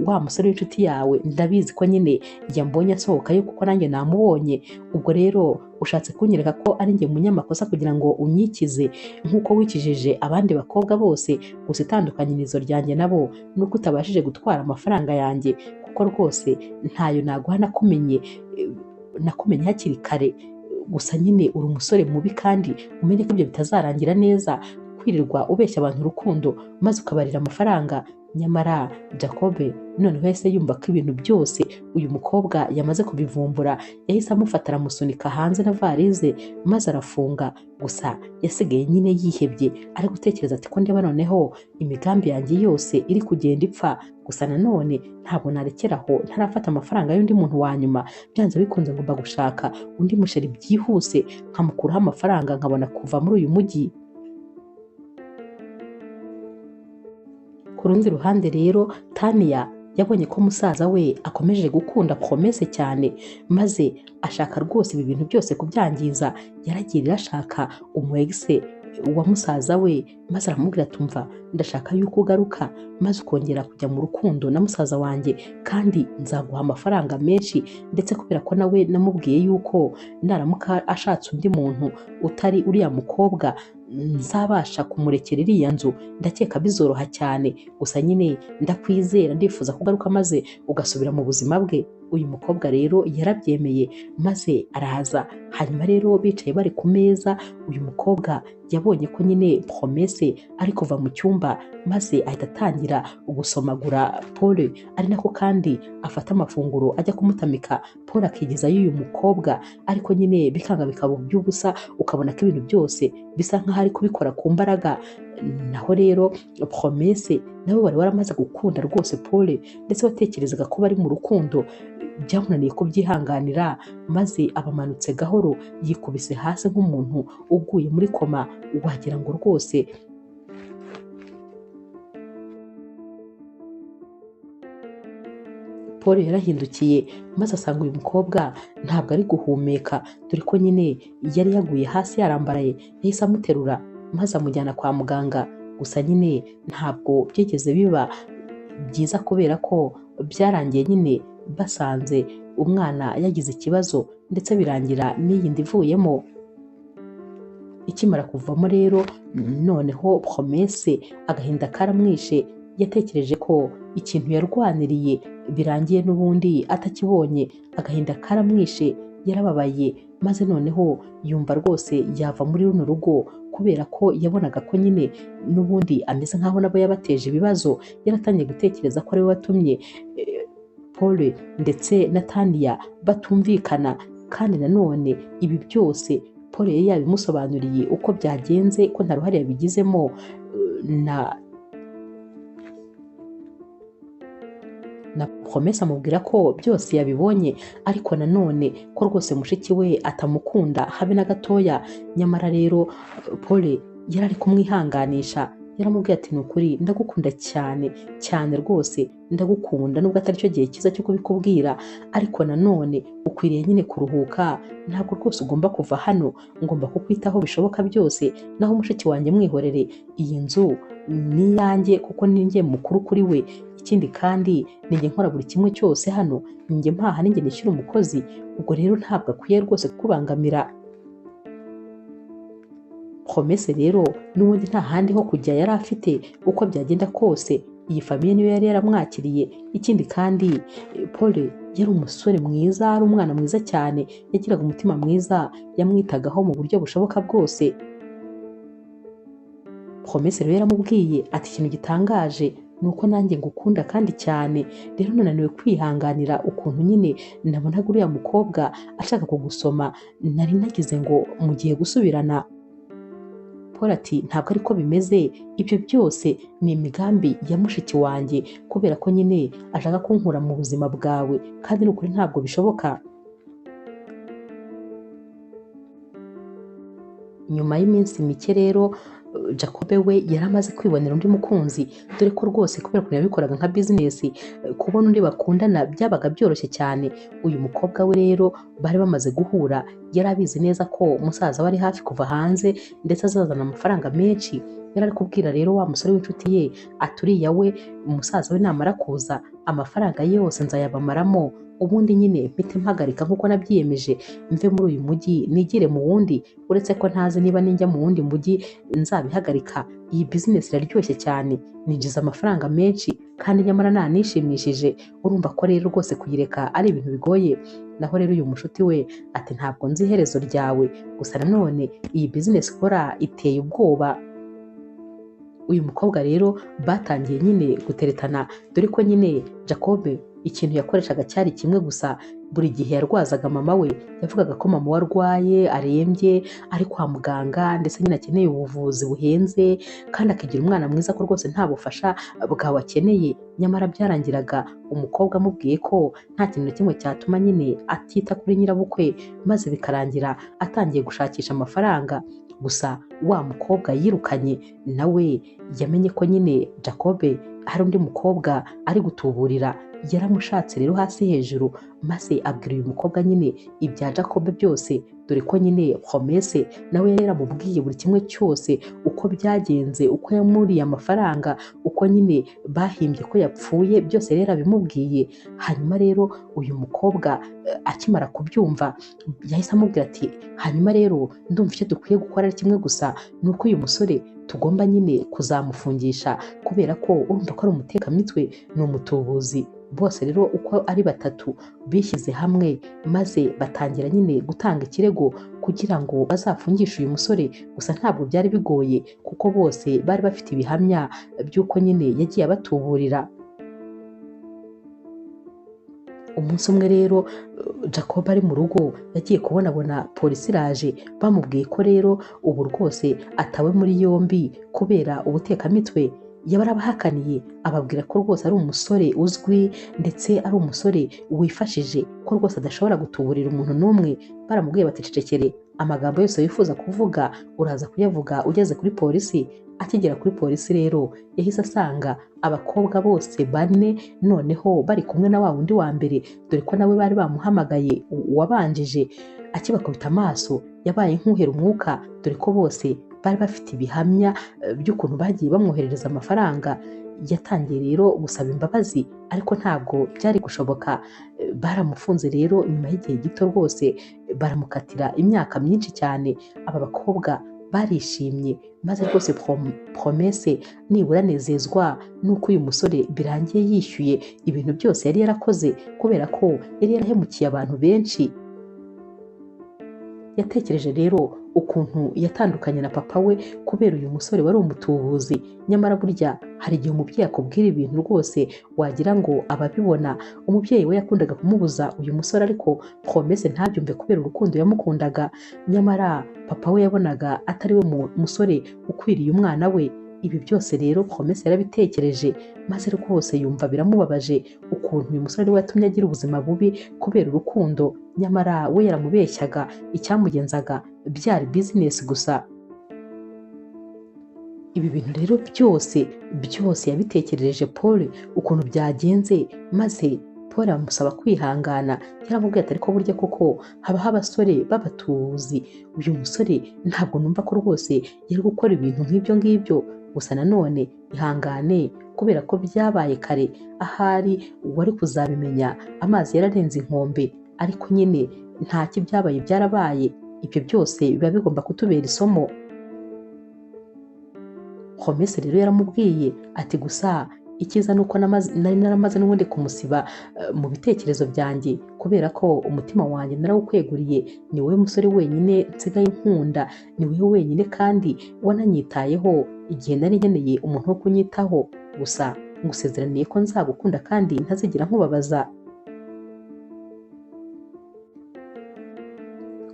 wa musore w'inshuti yawe ndabizi ko nyine yambonye asohokayo kuko nanjye namubonye. Ubwo rero ushatse kunyereka ko ari njye munyamakosa kugira ngo unyikize nk'uko wikijije abandi bakobwa bose. Gusa itandukanyirizo ryanjye nabo nuko utabashije gutwara amafaranga yanjye, kuko rwose ntayo naguha nakumenye hakiri kare. Gusa nyine uri umusore mubi kandi umenye ko ibyo bitazarangira neza, kwirirwa ubeshya abantu urukundo maze ukabarira amafaranga. Nyamara Jacob noneho yahise yumva ko ibintu byose uyu mukobwa yamaze kubivumbura, yahise amufata aramusunika hanze na varize maze arafunga. Gusa yasigaye nyine yihebye ari gutekereza ati ko ndeba noneho imigambi yanjye yose iri kugenda ipfa. Gusa nanone ntabwo narekeraho ntarafata amafaranga y'undi muntu wa nyuma, byanze bikunze ngomba gushaka undi musheri byihuse nkamukuraho amafaranga nkabona kuva muri uyu mujyi. Ku rundi ruhande rero Tania yabonye ko musaza we akomeje gukunda Promesse cyane, maze ashaka rwose ibi bintu byose kubyangiza. Yaragiye ashaka umu-ex wa musaza we maze aramubwira tumva ndashaka yuko ugaruka maze ukongera kujya mu rukundo na musaza wanjye, kandi nzaguha amafaranga menshi, ndetse kubera ko nawe namubwiye yuko naramuka ashatse undi muntu utari uriya mukobwa nzabasha kumurekera iriya nzu, ndakeka bizoroha cyane. Gusa nyine ndakwizera, ndifuza kugaruka maze ugasubira mu buzima bwe. Uyu mukobwa rero yarabyemeye maze araza. Hanyuma rero bicaye bari ku meza, uyu mukobwa yabonye ko nyine Promesse ari kuva mu cyumba, maze ahita atangira gusomagura Paul, ari nako kandi afata amafunguro ajya kumutamika. Paul akigizayo uyu mukobwa, ariko nyine bikanga bikaba by'ubusa, ukabona ko ibintu byose bisa nk'aho ari kubikora ku mbaraga. Naho rero Promesse nabo bari waramaze gukunda rwose Paul ndetse batekerezaga ko bari mu rukundo. Byamunaniye kubyihanganira maze abamanutse gahoro yikubise hasi nk'umuntu uguye muri koma, wagira ngo rwose Paul yarahindukiye maze asanga uyu mukobwa ntabwo ari guhumeka, dore ko nyine yari yaguye hasi yarambaraye. Yahise amuterura maze amujyana kwa muganga, gusa nyine ntabwo byigeze biba byiza kubera ko byarangiye nyine basanze umwana yagize ikibazo ndetse birangira n'iyi nda ivuyemo. Ikimara kuvamo rero noneho Promesse agahinda karamwishe, yatekereje ko ikintu yarwaniriye birangiye n'ubundi atakibonye. Agahinda karamwishe, yarababaye maze noneho yumva rwose yava muri runo rugo kubera ko yabonaga ko nyine n'ubundi ameze nk'aho nabo yabateje ibibazo. Yaratangiye gutekereza ko ari we watumye Paul ndetse na Tania batumvikana, kandi nanone ibi byose Paul yari yabimusobanuriye uko byagenze ko nta ruhare yabigizemo na Promesse amubwira ko byose yabibonye, ariko nanone ko rwose mushiki we atamukunda habe na gatoya. Nyamara rero Paul yari ari kumwihanganisha, yaramubwiye ati ni ukuri ndagukunda cyane cyane rwose, ndagukunda nubwo atari cyo gihe cyiza cyo kubikubwira, ariko nanone ukwiriye nyine kuruhuka, ntabwo rwose ugomba kuva hano, ngomba kukwitaho bishoboka byose, naho mushiki wanjye mwihorere, iyi nzu ni iyanjye kuko ni njye mukuru kuri we. Ikindi kandi ninjye nkora buri kimwe cyose hano, ninjye mpaha, ninjye nishyura umukozi, ubwo rero ntabwo akwiye rwose kukubangamira. Promesse rero n'ubundi nta handi ho kujya yari afite, uko byagenda kose iyi famiye niyo yari yaramwakiriye. Ikindi kandi Paul yari umusore mwiza, ari umwana mwiza cyane, yagiraga umutima mwiza, yamwitagaho mu buryo bushoboka bwose. Promesse rero yaramubwiye ati ikintu gitangaje ni uko nanjye ngukunda kandi cyane, rero nananiwe kwihanganira ukuntu nyine nabonaga uriya mukobwa ashaka kugusoma, nari nagize ngo mugiye gusubirana. Paul ati ntabwo ariko bimeze, ibyo byose ni imigambi ya mushiki wanjye kubera ko nyine ashaka kunkura mu buzima bwawe, kandi n'ukuri ntabwo bishoboka. Nyuma y'iminsi mike rero Jacob we yari amaze kwibonera undi mukunzi, dore ko rwose kubera ko yabikoraga nka bizinesi, kubona undi bakundana byabaga byoroshye cyane. Uyu mukobwa we rero bari bamaze guhura, yari abizi neza ko musaza we ari hafi kuva hanze ndetse azazana amafaranga menshi. Yari ari kubwira rero wa musore w'inshuti ye ati uriya we umusaza we namara kuza amafaranga yose nzayabamaramo, ubundi nyine mpite mpagarika nk'uko nabyiyemeje, mve muri uyu mujyi nigire mu wundi, uretse ko ntazi niba ninjya mu wundi mujyi nzabihagarika. Iyi bizinesi iraryoshye cyane, ninjiza amafaranga menshi kandi nyamara ntanishimishije, urumva ko rero rwose kuyireka ari ibintu bigoye. Naho rero uyu mushuti we ati ntabwo nzi iherezo ryawe, gusa nanone iyi bizinesi ukora iteye ubwoba. Uyu mukobwa rero batangiye nyine guteretana, dore ko nyine Jacob ikintu yakoreshaga cyari kimwe gusa. Buri gihe yarwazaga mama we, yavugaga ko mama we arwaye, arembye, ari kwa muganga ndetse nyine akeneye ubuvuzi buhenze, kandi akagira umwana mwiza ko rwose nta bufasha bwawe akeneye. Nyamara byarangiraga umukobwa amubwiye ko nta kintu na kimwe cyatuma nyine atita kuri nyirabukwe, maze bikarangira atangiye gushakisha amafaranga. Gusa wa mukobwa yirukanye nawe yamenye ko nyine Jacob hari undi mukobwa ari gutuburira. Yaramushatse rero hasi hejuru, maze abwira uyu mukobwa nyine ibya Jacob byose, dore ko nyine Promesse nawe yari yaramubwiye buri kimwe cyose, uko byagenze, uko yamuriye amafaranga, uko nyine bahimbye ko yapfuye, byose rero abimubwiye. Hanyuma rero uyu mukobwa akimara kubyumva yahise amubwira ati hanyuma rero ndumva icyo dukwiye gukora ari kimwe gusa, ni uko uyu musore tugomba nyine kuzamufungisha kubera ko urumva ko ari umutekamitwe, ni umutubuzi. Bose rero uko ari batatu bishyize hamwe maze batangira nyine gutanga ikirego kugira ngo bazafungishe uyu musore. Gusa ntabwo byari bigoye kuko bose bari bafite ibihamya by'uko nyine yagiye abatuburira. Umunsi umwe rero Jacob ari mu rugo yagiye kubonabona polisi iraje, bamubwiye ko rero ubu rwose atawe muri yombi kubera ubutekamitwe. yabarabahakaniye ababwira ko rwose ari umusore uzwi ndetse ari umusore wifashije, ko rwose adashobora gutuburira umuntu n'umwe. Baramubwiye bati cecekere, amagambo yose wifuza kuvuga uraza kuyavuga ugeze kuri polisi. Akigera kuri polisi rero yahise asanga abakobwa bose bane noneho bari kumwe na wa wundi wa mbere, dore ko nawe bari bamuhamagaye uwabanjije. Akibakubita amaso yabaye nk'uhera umwuka, dore ko bose bari bafite ibihamya by'ukuntu bagiye bamwoherereza amafaranga. Yatangiye rero gusaba imbabazi ariko ntabwo byari gushoboka. Baramufunze rero nyuma y'igihe gito rwose baramukatira imyaka myinshi cyane. Aba bakobwa barishimye maze rwose Promesse nibura anezezwa n'uko uyu musore birangiye yishyuye ibintu byose yari yarakoze, kubera ko yari yarahemukiye abantu benshi. Yatekereje rero ukuntu yatandukanye na papa we kubera uyu musore wari umutubuzi. Nyamara burya hari igihe umubyeyi akubwira ibintu rwose wagira ngo ababibona. Umubyeyi we yakundaga kumubuza uyu musore ariko Promesse ntabyumve kubera urukundo yamukundaga. Nyamara papa we yabonaga atari we musore ukwiriye umwana we. Ibi byose rero Promesse yarabitekereje maze rwose yumva biramubabaje ukuntu uyu musore we yatumye agira ubuzima bubi kubera urukundo. Nyamara we yaramubeshyaga, icyamugenzaga byari business gusa. Ibi bintu rero byose yabitekerereje Paul ukuntu byagenze, maze Paul amusaba kwihangana. Yaramubwiye ati ariko burya koko habaho abasore b'abatuzi, uyu musore ntabwo numva ko rwose yari gukora ibintu nk'ibyo ngibyo. Gusa nanone ihangane kubera ko byabaye kare, ahari wari kuzabimenya amazi yararenze inkombe. Ariko nyine ntacyo byabaye byarabaye, ibyo byose biba bigomba kutubera isomo. Promesse rero yaramubwiye ati gusa icyiza nuko nari naramaze n'ubundi kumusiba mu bitekerezo byanjye, kubera ko umutima wanjye narawukweguriye. Ni wowe musore wenyine nsigaye nkunda, ni wowe wenyine kandi wananyitayeho igihe nari nkeneye umuntu wo kunyitaho. Gusa ngusezeraniye ko nzagukunda kandi ntazigera nkubabaza.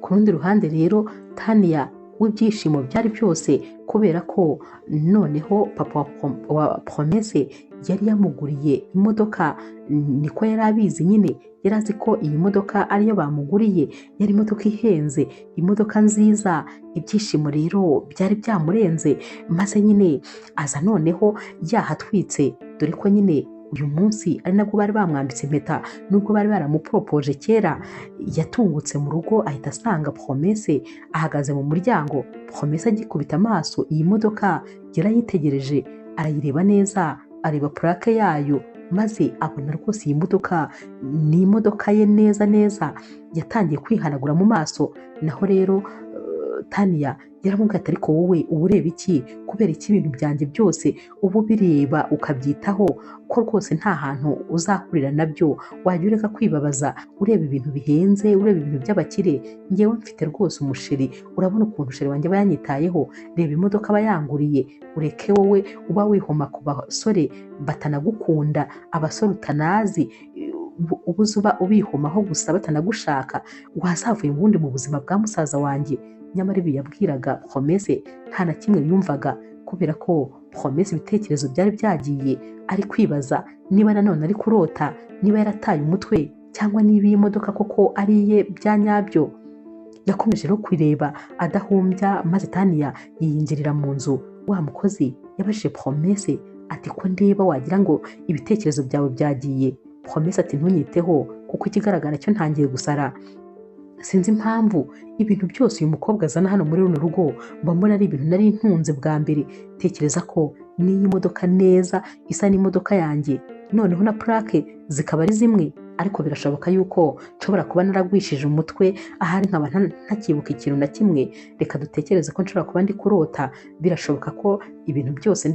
Ku rundi ruhande rero Tania w'ibyishimo byari byose kubera ko noneho papa wa Promesse yari yamuguriye imodoka. Niko yari abizi nyine, yari azi ko iyi modoka ariyo bamuguriye. Yari imodoka ihenze, imodoka nziza. Ibyishimo rero byari byamurenze maze nyine aza noneho yahatwitse, dore ko nyine uyu munsi ari nabwo bari bamwambitse impeta nubwo bari baramupropoje kera. Yatungutse mu rugo ahita asanga Promesse ahagaze mu muryango. Promesse agikubita amaso iyi modoka yarayitegereje, arayireba neza, areba plaque yayo maze abona rwose iyi modoka ni imodoka ye neza neza. Yatangiye kwihanagura mu maso. Naho rero Tania yaramubwiye ati ariko wowe uba ureba iki? Kubera iki ibintu byanjye byose uba ubireba ukabyitaho ko rwose nta hantu uzahurira nabyo? Wajya ureka kwibabaza ureba ibintu bihenze, ureba ibintu by'abakire. Ngewe mfite rwose umusheri, urabona ukuntu usheri wanjye aba yanyitayeho. Reba imodoka aba yanguriye. Ureke wowe uba wihoma ku basore batanagukunda, abasore utanazi, ubuze uba ubihomaho gusa batanagushaka. Wazavuye ubundi mu buzima bwa musaza wanjye. Nyamara ibi yabwiraga Promesse nta na kimwe yumvaga, kubera ko Promesse ibitekerezo byari byagiye. Ari kwibaza niba nanone ari kurota, niba yarataye umutwe cyangwa niba iyi modoka koko ari iye bya nyabyo. Yakomeje no kwireba adahumbya maze Tania yiyinjirira mu nzu. Wa mukozi yabajije Promesse ati ko ndeba wagira ngo ibitekerezo byawe byagiye. Promesse ati ntunyiteho kuko ikigaragara cyo ntangiye gusara. Sinzi impamvu ibintu byose uyu mukobwa azana hano muri runo rugo mba mbona ari ibintu nari ntunze bwa mbere. Tekereza ko n'iyi modoka neza isa n'imodoka yanjye, noneho na plaque zikaba ari zimwe. Ariko birashoboka yuko nshobora kuba naragwishije umutwe, ahari nkaba ntakibuka ikintu na kimwe. Reka dutekereze ko nshobora kuba ndi kurota. Birashoboka ko ibintu byose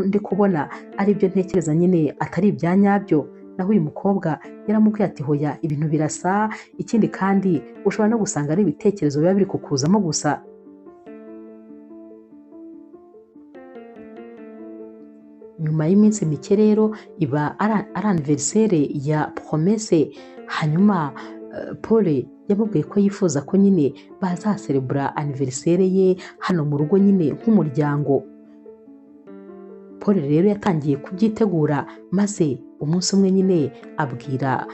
ndi kubona ari byo ntekereza nyine atari ibya nyabyo. Naho uyu mukobwa yaramubwiye ati hoya ibintu birasa, ikindi kandi ushobora no gusanga ari ibitekerezo biba biri kukuzamo gusa. Nyuma y'iminsi mike rero iba ari anniversaire ya Promesse. Hanyuma Paul yamubwiye ko yifuza ko nyine bazaserebura anniversaire ye hano mu rugo nyine nk'umuryango. Paul rero yatangiye kubyitegura, maze umunsi umwe nyine abwira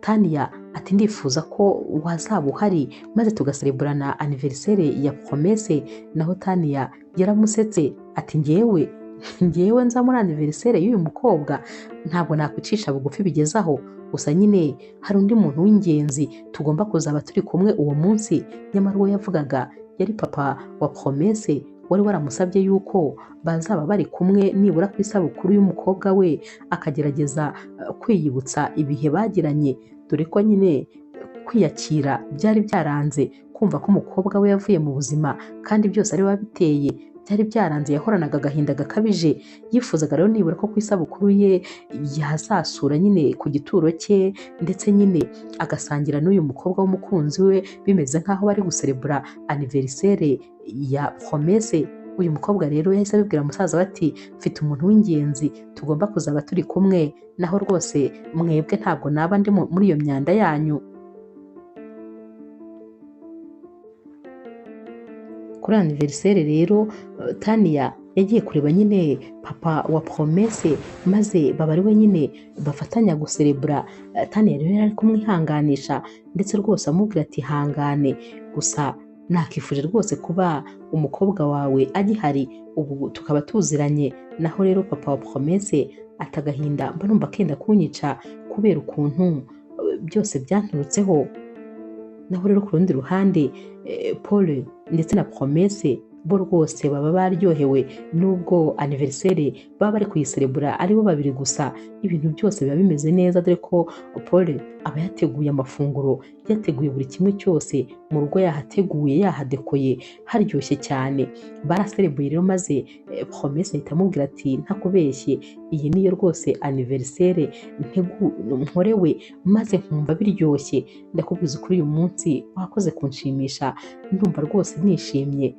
Tania ati ndifuza ko wazaba uhari maze tugasereburana aniveriseri ya Promesse. Naho Tania yaramusetse ati ngewe nza muri aniveriseri y'uyu mukobwa, ntabwo nakwicisha bugufi bigezaho, gusa nyine hari undi muntu w'ingenzi tugomba kuzaba turi kumwe uwo munsi. Nyamara uwo yavugaga yari papa wa Promesse, wari waramusabye yuko bazaba bari kumwe nibura ku isabukuru y'umukobwa we, akagerageza kwiyibutsa ibihe bagiranye, dore ko nyine kwiyakira byari byaranze, kumva ko umukobwa we yavuye mu buzima kandi byose ari we wabiteye byari byaranze. Yahoranaga agahinda gakabije, yifuzaga rero nibura ko ku isabukuru ye yazasura nyine ku gituro cye, ndetse nyine agasangira n'uyu mukobwa w'umukunzi we, bimeze nk'aho bari guserebura aniveriseri ya Promesse. Uyu mukobwa rero yahise abibwira musaza we ati mfite umuntu w'ingenzi tugomba kuzaba turi kumwe, naho rwose mwebwe ntabwo naba ndi muri iyo myanda yanyu. Kuri aniveriseri rero Tania yagiye kureba nyine papa wa Promesse, maze baba ari we nyine bafatanya guserebura. Tania rero yari ari kumwihanganisha ndetse rwose amubwira ati hangane, gusa nakifuje rwose kuba umukobwa wawe agihari, ubu tukaba tuziranye. Naho rero papa wa Promesse ati agahinda mba numva kenda kunyica kubera ukuntu byose byanturutseho. Naho rero ku rundi ruhande Paul ndetse na Promesse bo rwose baba baryohewe, nubwo aniveriseri baba bari kuyiserebura ari bo babiri gusa, ibintu byose biba bimeze neza, dore ko Paul aba yateguye amafunguro, yateguye buri kimwe cyose mu rugo, yahateguye yahadekoye haryoshye cyane. Baraserebuye rero maze Promesse ahita amubwira ati ntakubeshye, iyi niyo rwose aniveriseri nkorewe maze nkumva biryoshye, ndakubwiza ukuri uyu munsi wakoze kunshimisha, ndumva rwose nishimye.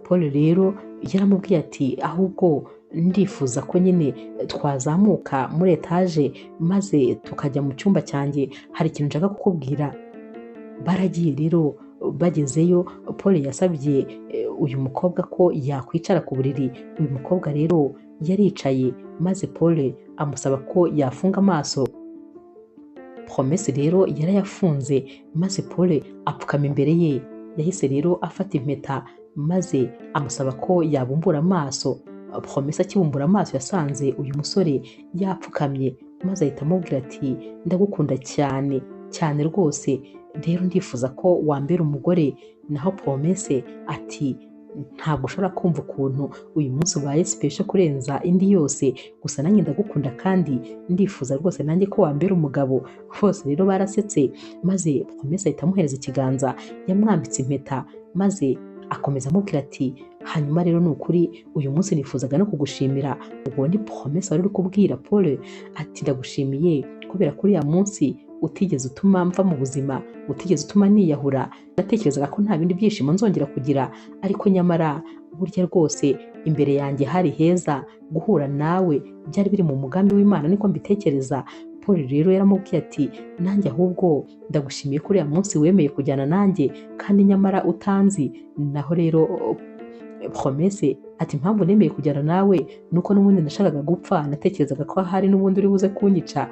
Paul rero yaramubwiye ati ahubwo ndifuza ko nyine twazamuka muri etaje maze tukajya mu cyumba cyanjye, hari ikintu nshaka kukubwira. Baragiye rero, bagezeyo Paul yasabye uyu mukobwa ko yakwicara ku buriri. Uyu mukobwa rero yaricaye, maze Paul amusaba ko yafunga amaso. Promesse rero yarayafunze, maze Paul apfukama imbere ye. Yahise rero afata impeta maze amusaba ko yabumbura amaso. Promesse akibumbura amaso yasanze uyu musore yapfukamye, maze ahita amubwira ati ndagukunda cyane cyane rwose, rero ndifuza ko wambera umugore. Naho Promesse ati ntabwo ushobora kumva ukuntu uyu munsi ubaye special kurenza indi yose, gusa nanjye ndagukunda kandi ndifuza rwose nanjye ko wambera umugabo. Bose rero barasetse, maze Promesse ahita amuhereza ikiganza, yamwambitse impeta, maze akomeza amubwira ati hanyuma rero ni ukuri uyu munsi nifuzaga no kugushimira. Ubwo ni Promesse wari uri kubwira Paul ati ndagushimiye kubera ko uriya munsi utigeze utuma mva mu buzima, utigeze utuma niyahura. Natekerezaga ko nta bindi byishimo nzongera kugira, ariko nyamara burya rwose imbere yanjye hari heza, guhura nawe byari biri mu mugambi w'Imana, niko mbitekereza. Paul rero yaramubwiye ati nanjye ahubwo ndagushimiye ko uriya munsi wemeye kujyana nanjye kandi nyamara utanzi. Naho rero Promesse ati impamvu nemeye kujyana nawe nuko n'ubundi nashakaga gupfa, natekerezaga ko hari n'ubundi uri buze kunyica.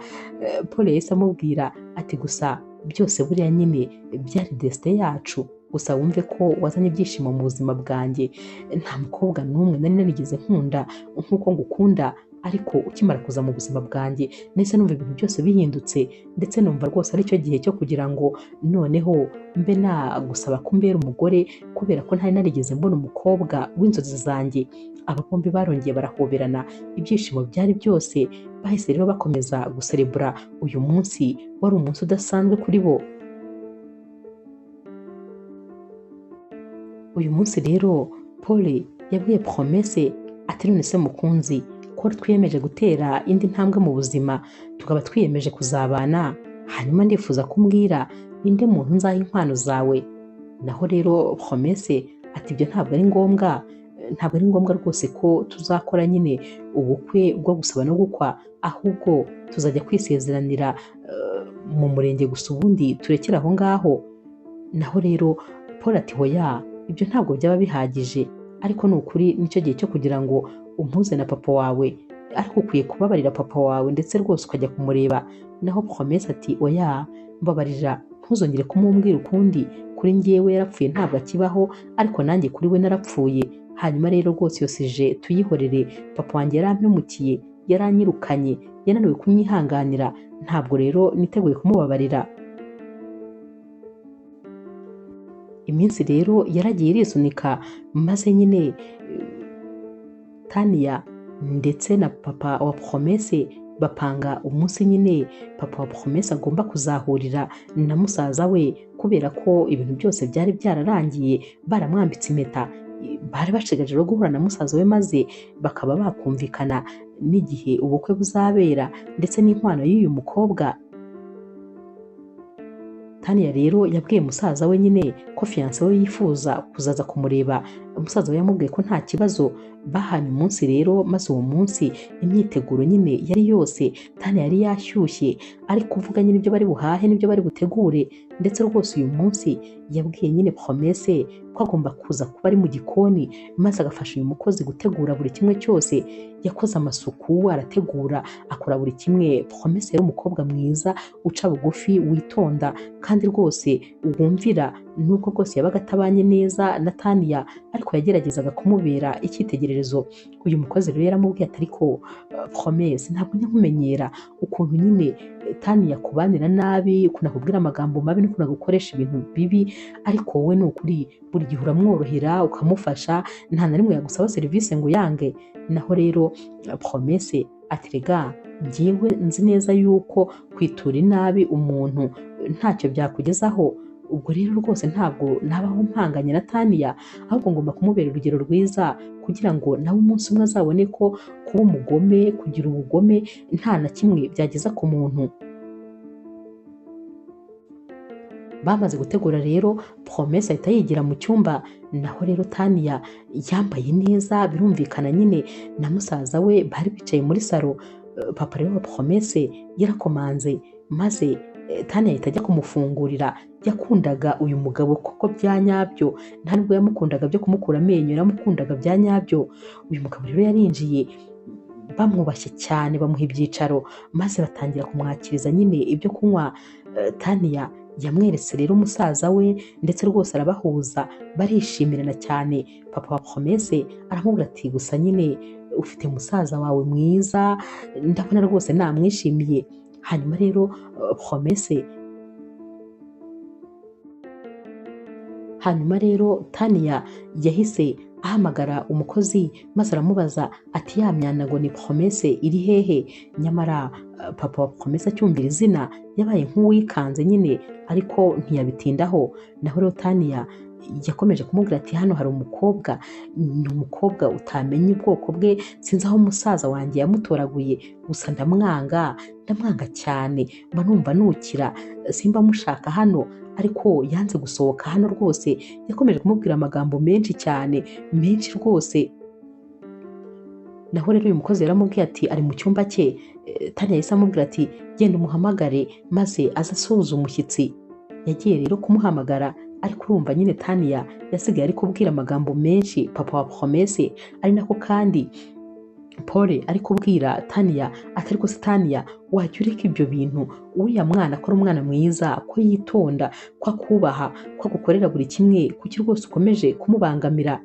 Paul yahise amubwira ati gusa byose buriya nyine byari destin yacu, gusa wumve ko wazanye ibyishimo mu buzima bwanjye. Nta mukobwa n'umwe nari narigeze nkunda nk'uko ngukunda, ariko ukimara kuza mu buzima bwanjye nese numva ibintu byose bihindutse, ndetse numva rwose ari cyo gihe cyo kugira ngo noneho mbe nagusaba ko umbera umugore, kubera ko ntari narigeze mbona umukobwa w'inzozi zanjye. Aba bombi barongeye barahoberana, ibyishimo byari byose. Bahise rero bakomeza guserebura uyu munsi, wari umunsi udasanzwe kuri bo. Uyu munsi rero Paul yabwiye Promesse ati none se mukunzi, ko twiyemeje gutera indi ntambwe mu buzima, tukaba twiyemeje kuzabana, hanyuma ndifuza kumbwira ninde muntu nzaha inkwano zawe. Naho rero Promesse ati ibyo ntabwo ari ngombwa, ntabwo ari ngombwa rwose ko tuzakora nyine ubukwe bwo gusaba no gukwa, ahubwo tuzajya kwisezeranira mu murenge gusa ubundi turekere aho ngaho. Naho rero Paul ati hoya, ibyo ntabwo byaba bihagije, ariko ni ukuri nicyo gihe cyo kugira ngo umpuze na papa wawe, ariko ukwiye kubabarira papa wawe ndetse rwose ukajya kumureba. Naho Promesse ati oya, mbabarira ntuzongere kumumbwira ukundi, kuri njyewe yarapfuye ntabwo akibaho, ariko nanjye kuri we narapfuye. Hanyuma rero rwose iyo sije tuyihorere, papa wanjye yarampemukiye, yaranyirukanye, yananiwe kunyihanganira, ntabwo rero niteguye kumubabarira. Iminsi rero yaragiye irisunika, maze nyine Tania ndetse na papa wa Promesse bapanga umunsi nyine papa wa Promesse agomba kuzahurira na musaza we, kubera ko ibintu byose byari byararangiye, baramwambitse impeta, bari bashigaje rero guhura na musaza we maze bakaba bakumvikana n'igihe ubukwe buzabera ndetse n'inkwano y'uyu mukobwa. Tania rero yabwiye musaza we nyine ko fiancé we yifuza kuzaza kumureba. Umusaza we yamubwiye ko nta kibazo. Bahanye umunsi rero, maze uwo munsi imyiteguro nyine yari yose. Tania yari yashyushye ari kuvuga nyine ibyo bari buhahe n'ibyo bari butegure, ndetse rwose uyu munsi yabwiye nyine Promesse ko agomba kuza kuba ari mu gikoni maze agafasha uyu mukozi gutegura buri kimwe cyose. Yakoze amasuku, arategura, akora buri kimwe. Promesse yari umukobwa mwiza, uca bugufi, witonda kandi rwose wumvira, nubwo rwose yabaga atabanye neza na Tania, ariko yageragezaga kumubera icyitegererezo. Uyu mukozi rero yaramubwiye ati ariko Promesse, ntabwo njya nkumenyera ukuntu nyine Tania kubanira nabi, ukuntu akubwira amagambo mabi n'ukuntu agukoresha ibintu bibi, ariko wowe ni ukuri buri gihe uramworohera ukamufasha, nta na rimwe yagusaba serivisi ngo yange. Naho rero Promesse ati rega, njyewe nzi neza yuko kwitura inabi umuntu ntacyo byakugezaho, ubwo rero rwose ntabwo nabaho mpanganye na Tania, ahubwo ngomba kumubera urugero rwiza kugira ngo nawe umunsi umwe azabone ko kuba umugome, kugira ubugome nta na kimwe byageza ku muntu. Bamaze gutegura rero, Promesse ahita yigira mu cyumba. Naho rero Tania yambaye neza, birumvikana nyine na musaza we bari bicaye muri salo. Papa rero wa Promesse yarakomanze, maze Tania ahita ajya kumufungurira. Yakundaga uyu mugabo koko bya nyabyo, nta nubwo yamukundaga byo kumukura amenyo, yaramukundaga bya nyabyo. Uyu mugabo rero yarinjiye, bamwubashye cyane, bamuha ibyicaro maze batangira kumwakiriza nyine ibyo kunywa. Tania yamweretse rero umusaza we ndetse rwose arabahuza, barishimirana cyane. Papa wa Promesse aramubwira ati gusa nyine ufite musaza wawe mwiza, ndabona rwose namwishimiye. Hanyuma rero Tania yahise ahamagara umukozi maze aramubaza ati ya myanda ngo ni Promesse iri hehe? Nyamara papa wa Promesse acyumvira izina yabaye nk'uwikanze nyine, ariko ntiyabitindaho. Naho rero Tania yakomeje kumubwira ati hano hari umukobwa, ni umukobwa utamenya ubwoko bwe, sinzi aho umusaza wanjye yamutoraguye, gusa ndamwanga cyane, mba numva nukira, simba mushaka hano, ariko yanze gusohoka hano rwose. Yakomeje kumubwira amagambo menshi cyane, menshi rwose. Naho rero uyu mukozi yaramubwiye ati ari mu cyumba cye. Tania yahise amubwira ati genda umuhamagare maze aze asuhuza umushyitsi. Yagiye rero kumuhamagara, ariko urumva nyine Tania yasigaye ari kubwira amagambo menshi papa wa Promesse, ari nako kandi Paul ari kubwira Tania ati ariko se Tania, wajya ureka ibyo bintu, uriya mwana ko ari umwana mwiza, ko yitonda, ko akubaha, ko agukorera buri kimwe, kuki rwose ukomeje kumubangamira?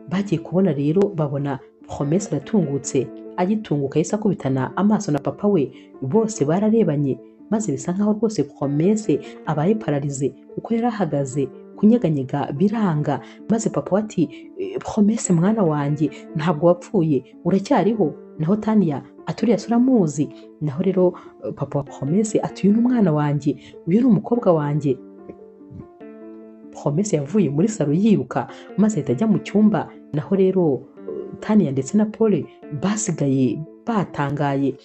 Bagiye kubona rero babona Promesse aratungutse. Agitunguka yahise akubitana amaso na papa we, bose bararebanye, maze bisa nkaho rwose Promesse abaye pararize, uko yari ahagaze kunyeganyega biranga. Maze papa we ati Promesse mwana wanjye, ntabwo wapfuye, uracyariho? Naho Tania ati uriya se uramuzi? Naho rero papa wa Promesse ati uyu ni umwana wanjye, uyu ni umukobwa wanjye. Promesse yavuye muri salo yiruka maze ahita ajya mu cyumba. Naho rero Tania ndetse na Paul basigaye batangaye.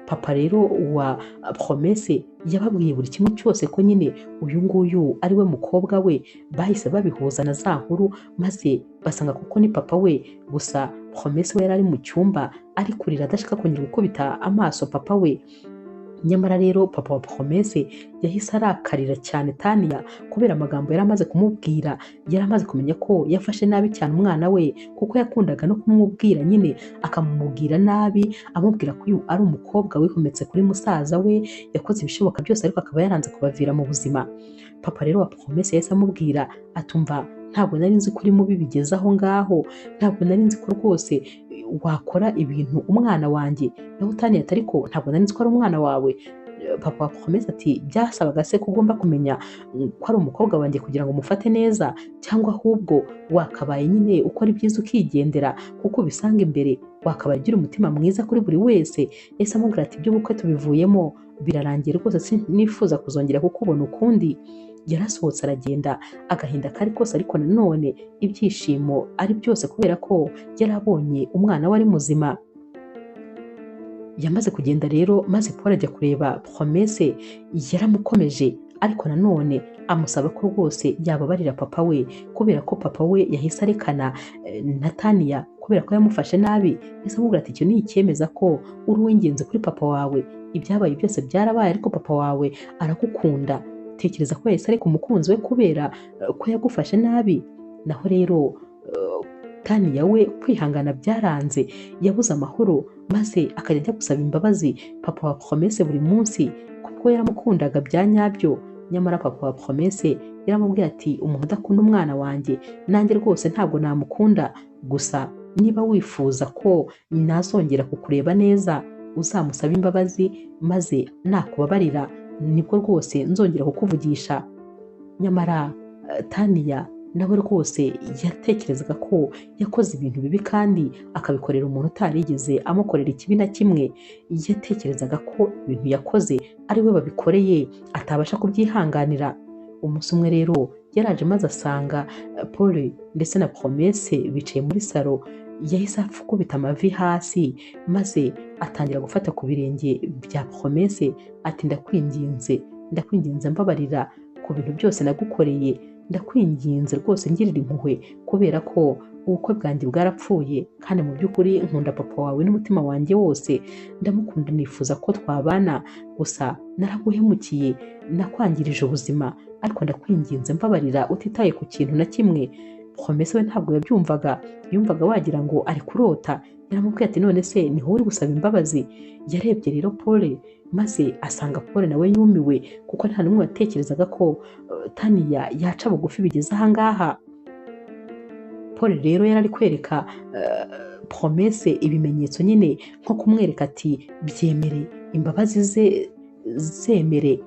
Papa rero wa Promesse yababwiye buri kimwe cyose ko nyine uyu nguyu ari we mukobwa we. Bahise babihuza na za nkuru maze basanga kuko ni papa we. Gusa Promesse we yari ari mu cyumba ari kurira adashaka kongera gukubita amaso papa we. nyamara rero papa wa Promesse yahise arakarira cyane Tania kubera amagambo yari amaze kumubwira. Yari amaze kumenya ko yafashe nabi cyane umwana we, kuko yakundaga no kumubwira nyine akamubwira nabi, amubwira ko uyu ari umukobwa wihometse kuri musaza we, yakoze ibishoboka byose ariko akaba yaranze kubavira mu buzima. Papa rero wa Promesse yahise amubwira atumva, ntabwo nari nzi ko uri mubi bigeze aho ngaho, ntabwo nari nzi ko rwose wakora ibintu umwana wanjye. Naho Tania ati ariko ntabwo nari nzi ko ari umwana wawe. Papa wa Promesse ati byasabaga se ko ugomba kumenya ko ari umukobwa wanjye kugira ngo umufate neza, cyangwa ahubwo wakabaye nyine ukora ibyiza ukigendera kuko ubisanga imbere, wakabaye ugira umutima mwiza kuri buri wese. Ese amubwira ati iby'ubukwe tubivuyemo, birarangiye rwose sinifuza kuzongera kukubona ukundi. Yarasohotse aragenda, agahinda kari kose ariko nanone ibyishimo ari byose kubera ko yari abonye umwana we ari muzima. Yamaze kugenda rero maze Paul ajya kureba Promesse, yaramukomeje ariko nanone amusaba ko rwose yababarira papa we, kubera ko papa we yahise arekana na Tania kubera ko yamufashe nabi. Ese amubwira ati icyo ni icyemeza ko uri uw'ingenzi kuri papa wawe, ibyabaye byose byarabaye ariko papa wawe aragukunda. Tekereza ko yahise areka umukunzi we kubera ko yagufashe nabi. Naho rero Tania we kwihangana byaranze, yabuze amahoro maze akajya ajya gusaba imbabazi papa wa Promesse buri munsi kuko yaramukundaga bya nyabyo. Nyamara papa wa Promesse yaramubwiye ati umuntu udakunda umwana wanjye nanjye rwose ntabwo namukunda, gusa niba wifuza ko nazongera kukureba neza uzamusaba imbabazi, maze nakubabarira nibwo rwose nzongera kukuvugisha. Nyamara Tania nawe rwose yatekerezaga ko yakoze ibintu bibi kandi akabikorera umuntu utarigeze amukorera ikibi na kimwe. Yatekerezaga ko ibintu yakoze ari we babikoreye atabasha kubyihanganira. Umunsi umwe rero yaraje maze asanga Paul ndetse na Promesse bicaye muri salo. Yahise akubita amavi hasi maze atangira gufata ku birenge bya Promesse ati ndakwinginze mbabarira ku bintu byose nagukoreye, ndakwinginze rwose ngirira impuhwe kubera ko ubukwe bwanjye bwarapfuye kandi mu by'ukuri nkunda papa wawe n'umutima wanjye wose, ndamukunda nifuza ko twabana, gusa naraguhemukiye nakwangirije ubuzima, ariko ndakwinginze mbabarira utitaye ku kintu na kimwe. Promesse we ntabwo yabyumvaga, yumvaga wagira ngo ari kurota. Yaramubwiye ati none se niho uri gusaba imbabazi? Yarebye rero Paul maze asanga Paul nawe yumiwe kuko nta n'umwe watekerezaga ko Tania yaca bugufi bigeze aha ngaha. Paul rero yari ari kwereka Promesse ibimenyetso nyine nko kumwereka ati byemere, imbabazi ze zemere.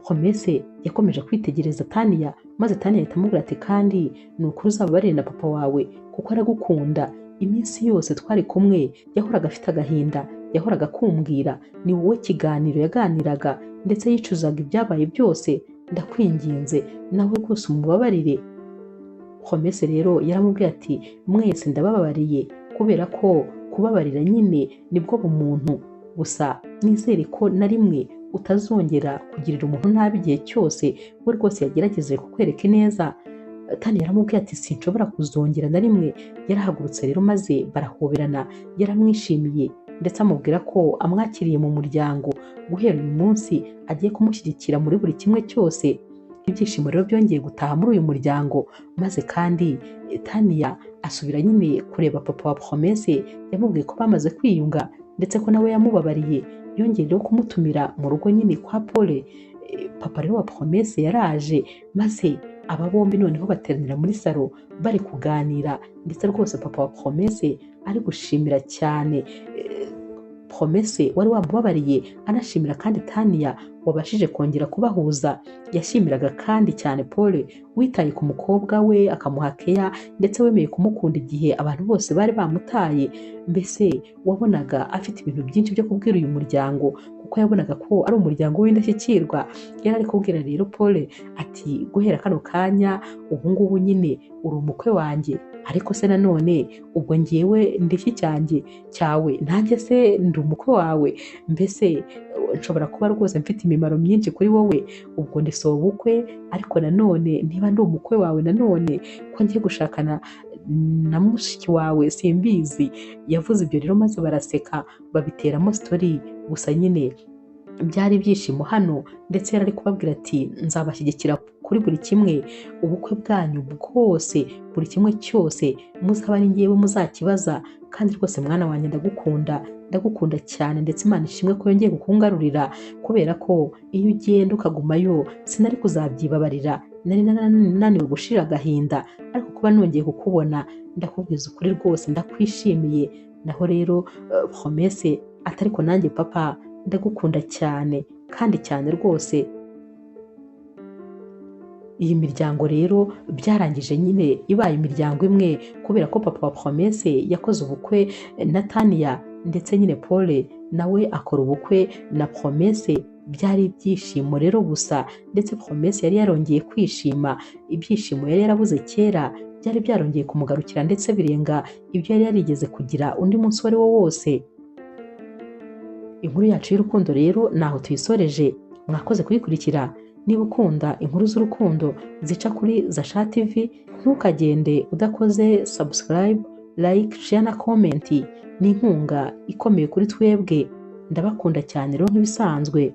Promesse yakomeje kwitegereza Tania maze Tania ahita amubwira ati kandi ni ukuri uzababarire na papa wawe kuko aragukunda. Iminsi yose twari kumwe yahoraga afite agahinda, yahoraga kumbwira, ni wowe kiganiro yaganiraga ndetse yicuzaga ibyabaye byose. Ndakwinginze nawe rwose umubabarire. Promesse rero yaramubwiye ati mwese ndabababariye kubera ko kubabarira nyine nibwo bumuntu, gusa nizere ko na rimwe utazongera kugirira umuntu nabi igihe cyose we rwose yagerageje kukwereka neza. Tania yaramubwiye ati sinshobora kuzongera na rimwe. Yarahagurutse rero maze barahoberana, yaramwishimiye ndetse amubwira ko amwakiriye mu muryango, guhera uyu munsi agiye kumushyigikira muri buri kimwe cyose. Ibyishimo rero byongeye gutaha muri uyu muryango, maze kandi Tania asubira nyine kureba papa wa Promesse. Yamubwiye ko bamaze kwiyunga ndetse ko nawe yamubabariye. Yongeye rero kumutumira mu rugo nyine kwa Paul. Papa rero wa Promesse yaraje maze aba bombi noneho bateranira muri salo bari kuganira, ndetse rwose papa wa Promesse ari gushimira cyane Promesse wari wamubabariye, anashimira kandi Tania wabashije kongera kubahuza. Yashimiraga kandi cyane Paul witaye ku mukobwa we akamuha keya ndetse wemeye kumukunda igihe abantu bose bari bamutaye. Mbese wabonaga afite ibintu byinshi byo kubwira uyu muryango kuko yabonaga ko ari umuryango w'indashyikirwa. Yari ari kubwira rero Paul ati guhera kano kanya ubu ngubu nyine uri umukwe wanjye, ariko se nanone ubwo ngewe ndishyi cyawe nanjye se ndi umukwe wawe? Mbese nshobora kuba rwose mfite imimaro myinshi kuri wowe, ubwo ndi sobukwe, ariko nanone niba ndi umukwe wawe nanone ko ngiye gushakana na mushiki wawe simbizi. Yavuze ibyo rero maze baraseka babiteramo story, gusa nyine byari ibyishimo hano, ndetse yari ari kubabwira ati nzabashyigikira kuri buri kimwe, ubukwe bwanyu bwose, buri kimwe cyose muzaba ari ngewe muzakibaza, kandi rwose mwana wanjye ndagukunda cyane, ndetse Imana ishimwe ko yongeye kukungarurira, kubera ko iyo ugenda ukagumayo sinari kuzabyibabarira, nari naniwe gushira agahinda, ariko kuba nongeye kukubona ndakubwiza ukuri rwose ndakwishimiye. Naho rero Promesse ati ariko nanjye papa ndagukunda cyane kandi cyane rwose. Iyi miryango rero byarangije nyine ibaye imiryango imwe, kubera ko papa wa Promesse yakoze ubukwe na Tania, ndetse nyine Paul nawe akora ubukwe na Promesse. Byari ibyishimo rero gusa, ndetse Promesse yari yarongeye kwishima, ibyishimo yari yarabuze kera byari byarongeye kumugarukira, ndetse birenga ibyo yari yarigeze kugira undi munsi uwo ari wo wose. Inkuru yacu y'urukundo rero naho tuyisoreje. Mwakoze kuyikurikira. Niba ukunda inkuru z'urukundo zica kuri Zasha TV, ntukagende udakoze subscribe, like, share na comment. Ni inkunga ikomeye kuri twebwe. Ndabakunda cyane rero nk'ibisanzwe.